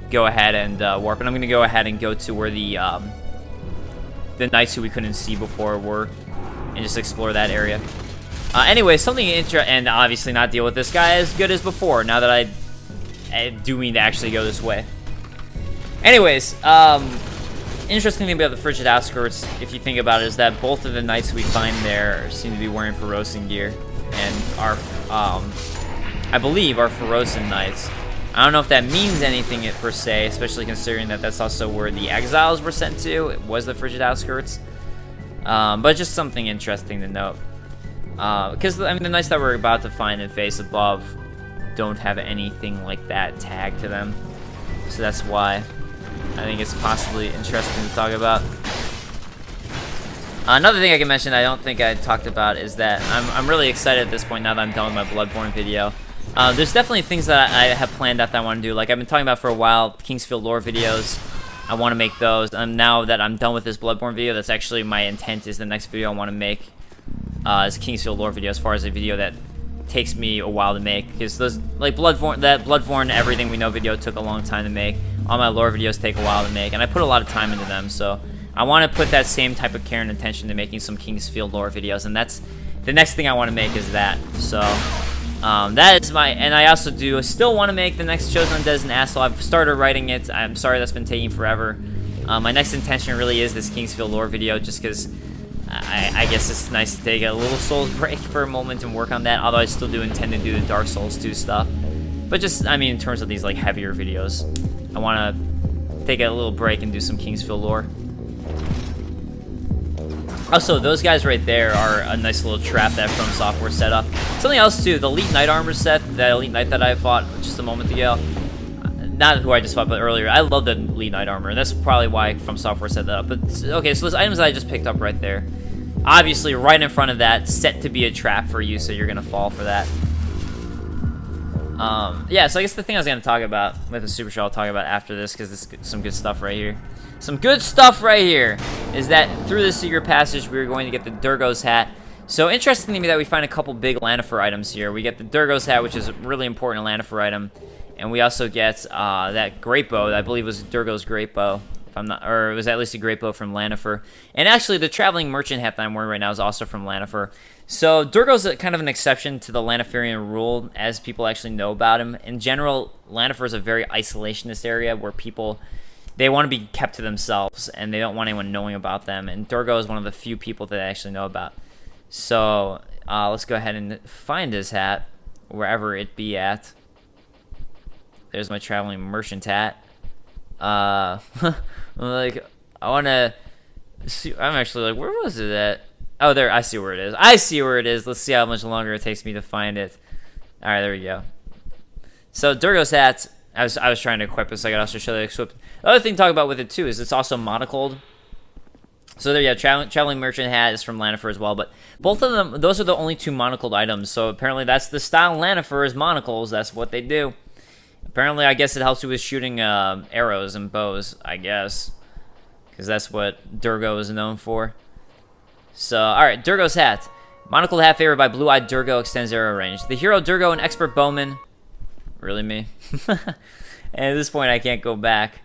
go ahead and warp. And I'm going to go ahead and go to where the knights who we couldn't see before were, and just explore that area. Anyway, something interesting, and obviously not deal with this guy as good as before, now that I do mean to actually go this way. Anyways, interesting thing about the Frigid Outskirts, if you think about it, is that both of the knights we find there seem to be wearing Ferosan gear, and I believe are Ferosan knights. I don't know if that means anything per se, especially considering that that's also where the exiles were sent to. It was the Frigid Outskirts. But just something interesting to note. Because, I mean, the knights that we're about to find and face above don't have anything like that tagged to them. So that's why I think it's possibly interesting to talk about. Another thing I can mention I don't think I talked about is that I'm really excited at this point now that I'm done with my Bloodborne video. There's definitely things that I have planned out that I want to do. Like I've been talking about for a while, Kingsfield lore videos. I want to make those. Now that I'm done with this Bloodborne video, that's actually my intent is the next video I want to make is Kingsfield lore video, as far as a video that takes me a while to make. Because those, like Bloodborne Everything We Know video took a long time to make. All my lore videos take a while to make, and I put a lot of time into them, so I want to put that same type of care and attention to making some Kingsfield lore videos, and that's the next thing I want to make is that. So that is my, and I also still want to make the next Chosen Undead as an Asshole. I've started writing it. I'm sorry that's been taking forever. My next intention really is this Kingsfield lore video, just because I guess it's nice to take a little Souls break for a moment and work on that, although I still do intend to do the Dark Souls 2 stuff. But just, I mean, in terms of these like heavier videos, I want to take a little break and do some Kingsfield lore. Also, those guys right there are a nice little trap that From Software set up. Something else too, the Elite Knight armor set, that Elite Knight that I fought just a moment ago. Not who I just fought, but earlier. I love the Elite Knight armor, and that's probably why From Software set that up. But okay, so those items that I just picked up right there, obviously right in front of that, set to be a trap for you, so you're gonna fall for that. Yeah, so I guess the thing I was gonna talk about with the Super Show, I'll talk about after this, because this is some good stuff right here. Some good stuff right here is that through the secret passage, we're going to get the Durgo's hat. So interesting to me that we find a couple big Lanifer items here. We get the Durgo's hat, which is a really important Lanifer item, and we also get that great bow that I believe was Durgo's great bow, if I'm not, or it was at least a great bow from Lanifer. And actually, the traveling merchant hat that I'm wearing right now is also from Lanifer. So Durgo's kind of an exception to the Laniferian rule, as people actually know about him. In general, Lanifer is a very isolationist area where people, they want to be kept to themselves, and they don't want anyone knowing about them. And Durgo is one of the few people that I actually know about. So let's go ahead and find his hat, wherever it be at. There's my traveling merchant hat. Like, I want to see. I'm actually like, where was it at? Oh, there. I see where it is. I see where it is. Let's see how much longer it takes me to find it. All right, there we go. So Durgo's hat, I was trying to equip it, so I could also show the equip. The other thing to talk about with it too is it's also monocled. So there you have traveling merchant hat is from Lanifer as well, but both of them, those are the only two monocled items. So apparently that's the style Lanifer is monocles. That's what they do. Apparently, I guess it helps you with shooting arrows and bows, I guess, because that's what Durgo is known for. So, all right, Durgo's hat. Monocled hat favored by blue-eyed Durgo, extends arrow range. The hero Durgo, an expert bowman. Really, me? And at this point, I can't go back.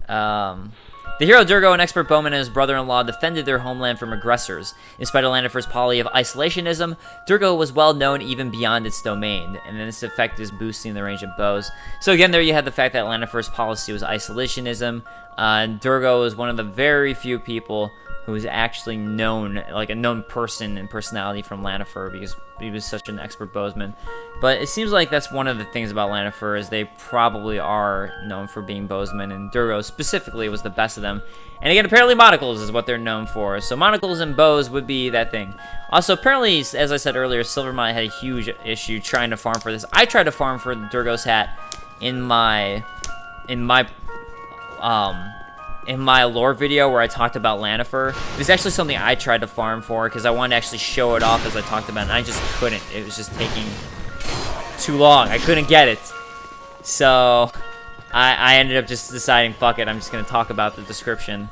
The hero Durgo, an expert bowman, and his brother-in-law defended their homeland from aggressors. In spite of Lanifer's policy of isolationism, Durgo was well known even beyond its domain, and this effect is boosting the range of bows. So again, there you have the fact that Lanifer's policy was isolationism, and Durgo is one of the very few people who is actually known, like a known person and personality from Lanifer, because he was such an expert bowsman. But it seems like that's one of the things about Lanifer, is they probably are known for being bowsmen, and Durgo specifically was the best of them. And again, apparently monocles is what they're known for. So monocles and bows would be that thing. Also, apparently, as I said earlier, Silvermine had a huge issue trying to farm for this. I tried to farm for the Durgo's hat in my lore video where I talked about Lanifer. It was actually something I tried to farm for because I wanted to actually show it off as I talked about it, and I just couldn't. It was just taking too long. I couldn't get it. So I ended up just deciding, fuck it, I'm just going to talk about the description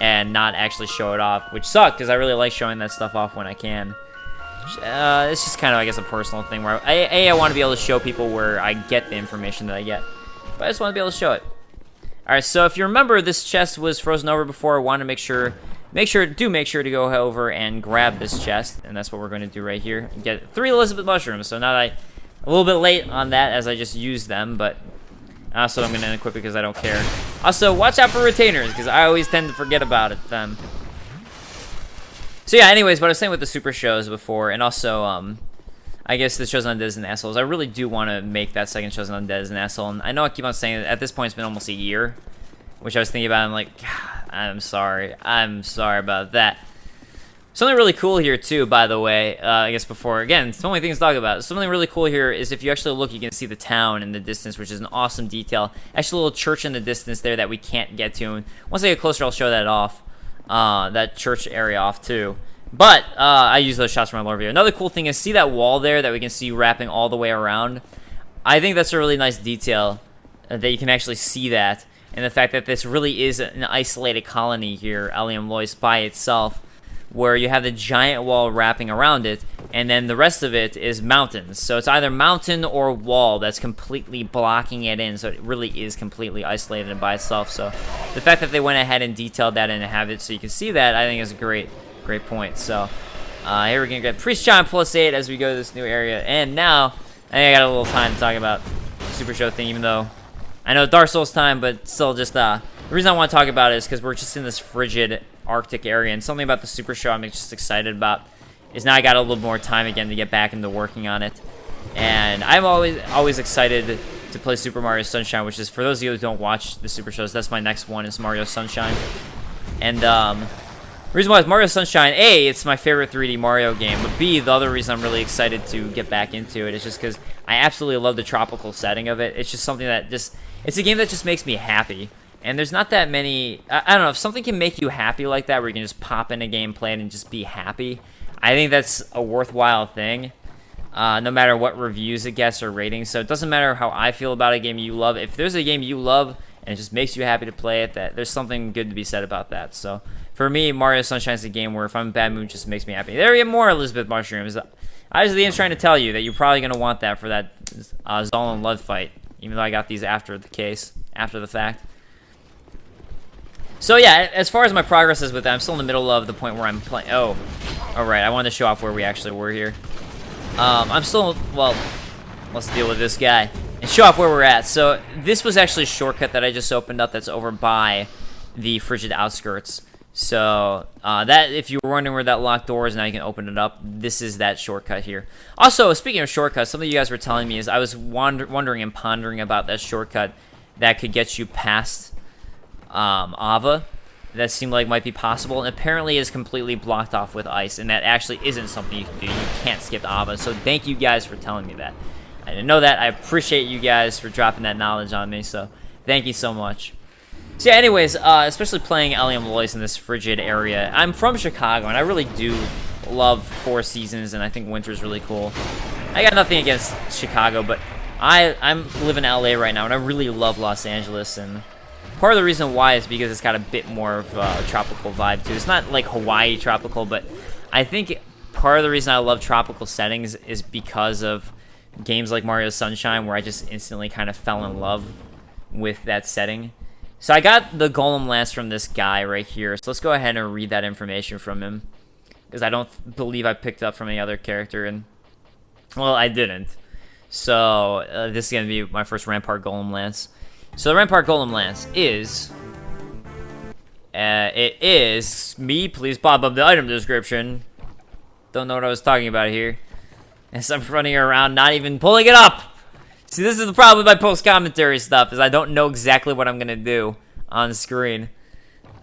and not actually show it off, which sucked because I really like showing that stuff off when I can. It's just kind of, I guess, a personal thing where I want to be able to show people where I get the information that I get, but I just want to be able to show it. Alright, so if you remember, this chest was frozen over before. I want to make sure to go over and grab this chest, and that's what we're going to do right here. Get 3 Elizabeth mushrooms. So now that a little bit late on that, as I just used them, but also I'm going to equip it because I don't care. Also, watch out for retainers, because I always tend to forget about them. So yeah, anyways, what I was saying with the super shows before, and also, I guess the Chosen Undead is an asshole. I really do want to make that second Chosen Undead as an asshole. And I know I keep on saying that at this point it's been almost a year, which I was thinking about. I'm like, I'm sorry about that. Something really cool here too, by the way, I guess before, again, so many things to talk about. Something really cool here is if you actually look, you can see the town in the distance, which is an awesome detail. Actually, a little church in the distance there that we can't get to. And once I get closer, I'll show that off, that church area off too. But I use those shots for my lore video. Another cool thing is, see that wall there that we can see wrapping all the way around? I think that's a really nice detail, that you can actually see that. And the fact that this really is an isolated colony here, Eleum Loyce, by itself, where you have the giant wall wrapping around it, and then the rest of it is mountains. So it's either mountain or wall that's completely blocking it in, so it really is completely isolated by itself. So the fact that they went ahead and detailed that and have it so you can see that, I think is a great point. So here we're going to get Priest Chime +8 as we go to this new area. And now, I think I got a little time to talk about the Super Show thing, even though I know Dark Souls time, but still just, the reason I want to talk about it is because we're just in this frigid Arctic area, and something about the Super Show I'm just excited about is now I got a little more time again to get back into working on it. And I'm always excited to play Super Mario Sunshine, which is, for those of you who don't watch the Super Shows, that's my next one, is Mario Sunshine. And the reason why is Mario Sunshine, A, it's my favorite 3D Mario game, but B, the other reason I'm really excited to get back into it is just because I absolutely love the tropical setting of it. It's just something that it's a game that just makes me happy. And there's not that many, I don't know, if something can make you happy like that, where you can just pop in a game, play it, and just be happy, I think that's a worthwhile thing, no matter what reviews it gets or ratings. So it doesn't matter how I feel about a game you love. If there's a game you love and it just makes you happy to play it, that there's something good to be said about that. So for me, Mario Sunshine is a game where if I'm in a bad mood, it just makes me happy. There we have more Elizabeth Mushrooms. I was the end trying to tell you that you're probably going to want that for that Zallen Lud fight, even though I got these after the fact. So yeah, as far as my progress is with that, I'm still in the middle of the point where I'm playing. Oh, alright, I wanted to show off where we actually were here. I'm still, well, let's deal with this guy and show off where we're at. So this was actually a shortcut that I just opened up that's over by the Frigid Outskirts. So that, if you were wondering where that locked door is, now you can open it up. This is that shortcut here. Also, speaking of shortcuts, something you guys were telling me is I was wondering and pondering about that shortcut that could get you past Ava. That seemed like might be possible, and apparently is completely blocked off with ice, and that actually isn't something you can do. You can't skip Ava. So thank you guys for telling me that. I didn't know that. I appreciate you guys for dropping that knowledge on me, so thank you so much. So yeah, anyways, especially playing Eleum Loyce in this frigid area. I'm from Chicago, and I really do love Four Seasons, and I think winter's really cool. I got nothing against Chicago, but I'm living in LA right now, and I really love Los Angeles, and part of the reason why is because it's got a bit more of a tropical vibe too. It's not like Hawaii tropical, but I think part of the reason I love tropical settings is because of games like Mario Sunshine, where I just instantly kind of fell in love with that setting. So I got the Golem Lance from this guy right here. So let's go ahead and read that information from him, because I don't believe I picked it up from any other character, and well, I didn't. So this is gonna be my first Rampart Golem Lance. So the Rampart Golem Lance is, it is me. Please pop up the item description. Don't know what I was talking about here. As I'm running around, not even pulling it up. See, this is the problem with my post-commentary stuff, is I don't know exactly what I'm gonna do on screen.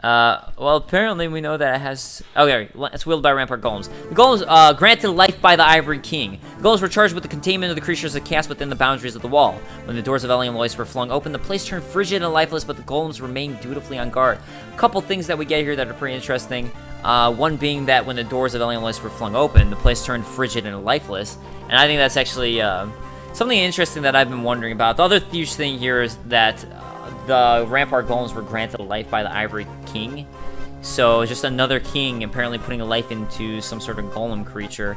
Well, apparently we know that it has... Okay, it's wielded by Rampart Golems. The Golems, granted life by the Ivory King. The Golems were charged with the containment of the creatures that cast within the boundaries of the wall. When the doors of Eleum Loyce were flung open, the place turned frigid and lifeless, but the Golems remained dutifully on guard. A couple things that we get here that are pretty interesting. One being that when the doors of Eleum Loyce were flung open, the place turned frigid and lifeless. And I think that's actually something interesting that I've been wondering about. The other huge thing here is that the Rampart Golems were granted life by the Ivory King. So just another king apparently putting a life into some sort of golem creature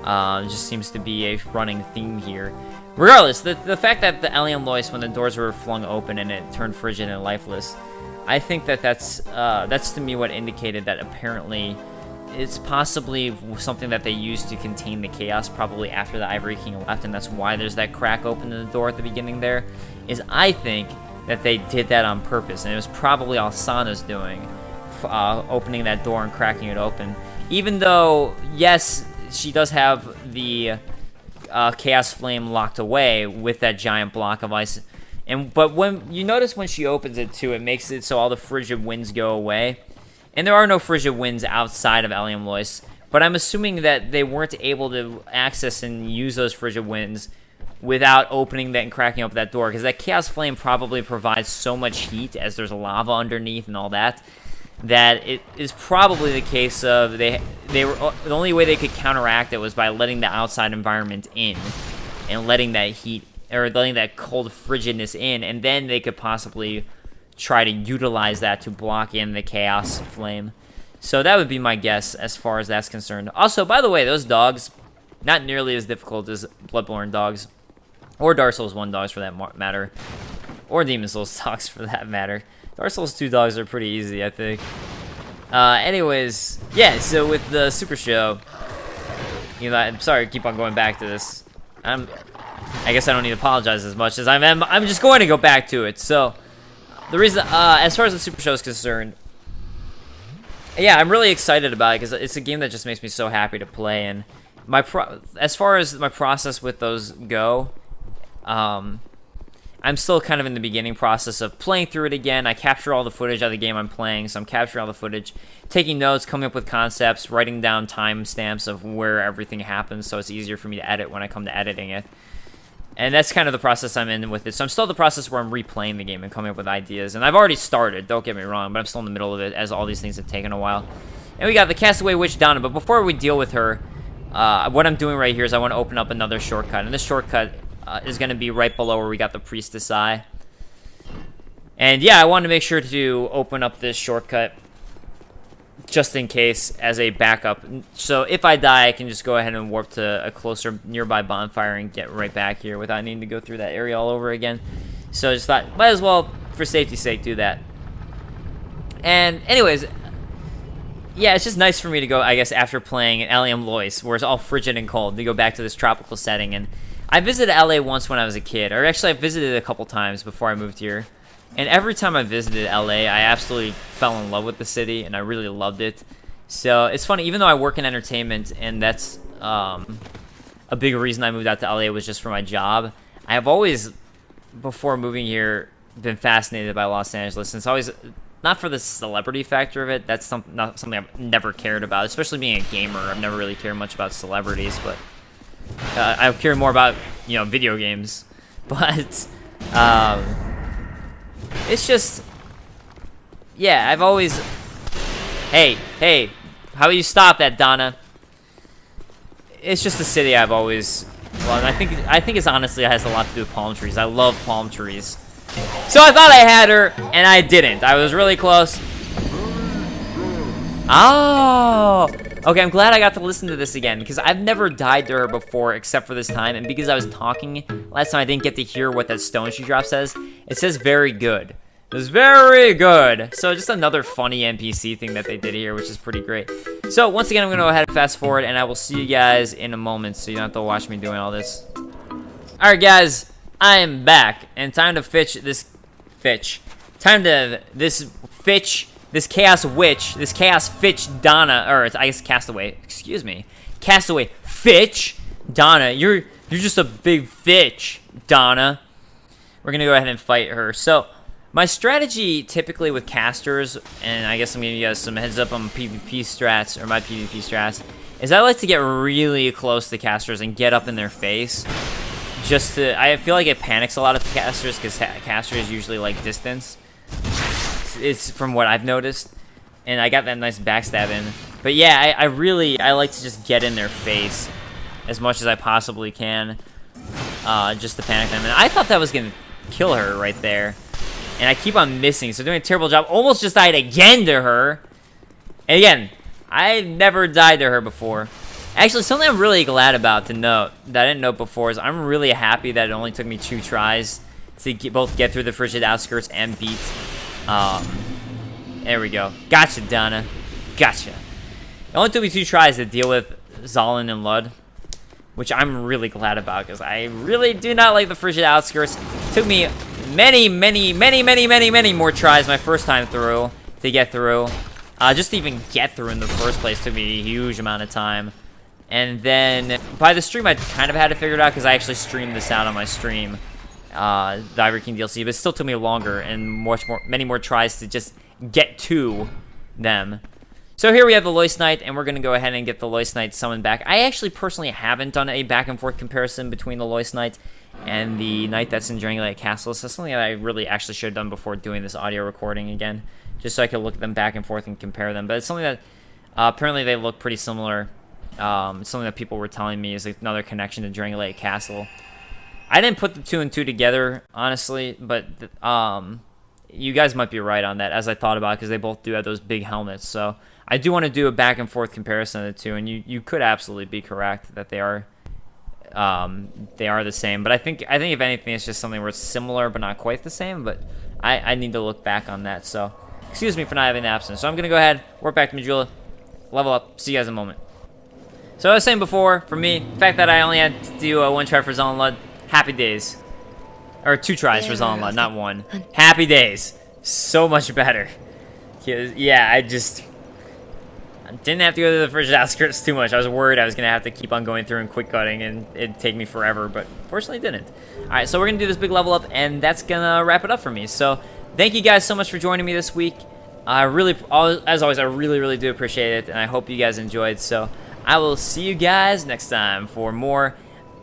just seems to be a running theme here. Regardless, the fact that the Eleum Loyce, when the doors were flung open and it turned frigid and lifeless, I think that's to me what indicated that apparently it's possibly something that they used to contain the chaos probably after the Ivory King left, and that's why there's that crack open in the door at the beginning there, is I think that they did that on purpose, and it was probably Alsana's doing, opening that door and cracking it open. Even though, yes, she does have the Chaos Flame locked away with that giant block of ice. But when you notice when she opens it too, it makes it so all the frigid winds go away. And there are no frigid winds outside of Eleum Loyce. But I'm assuming that they weren't able to access and use those frigid winds without opening that and cracking open that door. Because that Chaos Flame probably provides so much heat as there's lava underneath and all that, that it is probably the case of they were the only way they could counteract it was by letting the outside environment in and letting that heat or letting that cold frigidness in, and then they could possibly try to utilize that to block in the Chaos Flame. So that would be my guess as far as that's concerned. Also, by the way, those dogs, not nearly as difficult as Bloodborne dogs, or Dark Souls 1 dogs for that matter, or Demon Souls dogs for that matter. Dark Souls 2 dogs are pretty easy, I think. Anyways, yeah, so with the Super Show, you know, I'm sorry to keep on going back to this. I guess I don't need to apologize as much as I'm just going to go back to it. So, the reason, as far as the Super Show is concerned, yeah, I'm really excited about it because it's a game that just makes me so happy to play. And as far as my process with those go, I'm still kind of in the beginning process of playing through it again. I capture all the footage of the game I'm playing, so I'm capturing all the footage, taking notes, coming up with concepts, writing down timestamps of where everything happens, so it's easier for me to edit when I come to editing it. And that's kind of the process I'm in with it. So I'm still in the process where I'm replaying the game and coming up with ideas. And I've already started, don't get me wrong, but I'm still in the middle of it as all these things have taken a while. And we got the Castaway Witch Donna, but before we deal with her, what I'm doing right here is I want to open up another shortcut. And this shortcut is going to be right below where we got the Priestess Eye. And yeah, I wanted to make sure to open up this shortcut just in case as a backup. So if I die, I can just go ahead and warp to a closer nearby bonfire and get right back here without needing to go through that area all over again. So I just thought, might as well, for safety's sake, do that. And anyways, yeah, it's just nice for me to go, I guess, after playing Eleum Loyce, where it's all frigid and cold, to go back to this tropical setting. And I visited LA once when I was a kid, or actually I visited it a couple times before I moved here. And every time I visited LA, I absolutely fell in love with the city, and I really loved it. So it's funny, even though I work in entertainment, and that's a big reason I moved out to LA was just for my job, I have always, before moving here, been fascinated by Los Angeles. And it's always, not for the celebrity factor of it, that's not something I've never cared about, especially being a gamer. I've never really cared much about celebrities, but I care more about, you know, video games. But it's just, yeah, I've always, hey, how about you stop that, Donna? It's just a city I've always, well, I think it's honestly, it has a lot to do with palm trees. I love palm trees. So I thought I had her, and I didn't. I was really close. Oh, okay, I'm glad I got to listen to this again, because I've never died to her before except for this time, and because I was talking last time, I didn't get to hear what that stone she dropped says. It says very good. It's very good. So just another funny NPC thing that they did here, which is pretty great. So once again, I'm going to go ahead and fast forward, and I will see you guys in a moment, so you don't have to watch me doing all this. Alright guys, I am back, and time to fitch this Chaos Witch, this Chaos Fitch Donna, or I guess Castaway, excuse me. Castaway Fitch Donna. You're just a big Fitch, Donna. We're gonna go ahead and fight her. So, my strategy typically with casters, and I guess I'm giving you guys some heads up on PvP strats, or my PvP strats, is I like to get really close to casters and get up in their face. I feel like it panics a lot of casters, because casters usually like distance. It's from what I've noticed, and I got that nice backstab in. But yeah, I like to just get in their face as much as I possibly can, just to panic them. And I thought that was gonna kill her right there, and I keep on missing, so doing a terrible job. Almost just died again to her. And again, I've never died to her before. Actually, something I'm really glad about to note that I didn't note before is I'm really happy that it only took me 2 tries to both get through the Frigid Outskirts and beat. There we go. Gotcha, Donna. Gotcha. It only took me 2 tries to deal with Zallen and Lud, which I'm really glad about, because I really do not like the Frigid Outskirts. It took me many more tries my first time through to get through. Just to even get through in the first place took me a huge amount of time. And then by the stream, I kind of had to figure it out because I actually streamed this out on my stream, the Ivory King DLC, but it still took me longer and many more tries to just get to them. So here we have the Loyce Knight, and we're going to go ahead and get the Loyce Knight summoned back. I actually personally haven't done a back and forth comparison between the Loyce Knight and the Knight that's in Drangleic Castle. So that's something that I really actually should have done before doing this audio recording again, just so I could look at them back and forth and compare them. But it's something that apparently they look pretty similar. It's something that people were telling me is another connection to Drangleic Castle. I didn't put the 2 and 2 together, honestly, but you guys might be right on that, as I thought about it, because they both do have those big helmets. So I do want to do a back and forth comparison of the two, and you could absolutely be correct that they are the same. But I think if anything, it's just something where it's similar but not quite the same. But I need to look back on that. So excuse me for not having the absence. So I'm gonna go ahead, work back to Majula, level up. See you guys in a moment. So I was saying before, for me, the fact that I only had to do one try for Zallen Lud, happy days. Or 2 tries for Zallen Lud, not 1. Happy days. So much better. Yeah, I didn't have to go to the Frigid Outskirts too much. I was worried I was going to have to keep on going through and quick cutting, and it'd take me forever, but fortunately it didn't. Alright, so we're going to do this big level up, and that's going to wrap it up for me. So thank you guys so much for joining me this week. As always, I really do appreciate it, and I hope you guys enjoyed. So I will see you guys next time for more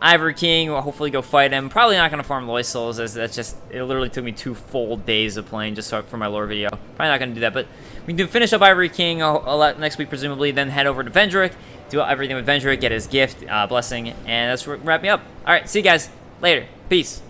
Ivory King. We'll hopefully go fight him. Probably not going to farm Loyce souls, as that's just, it literally took me 2 full days of playing just for my lore video. Probably not going to do that, but we can finish up Ivory King next week, presumably, then head over to Vendrick, do everything with Vendrick, get his gift, blessing, and that's wrap me up. Alright, see you guys later. Peace.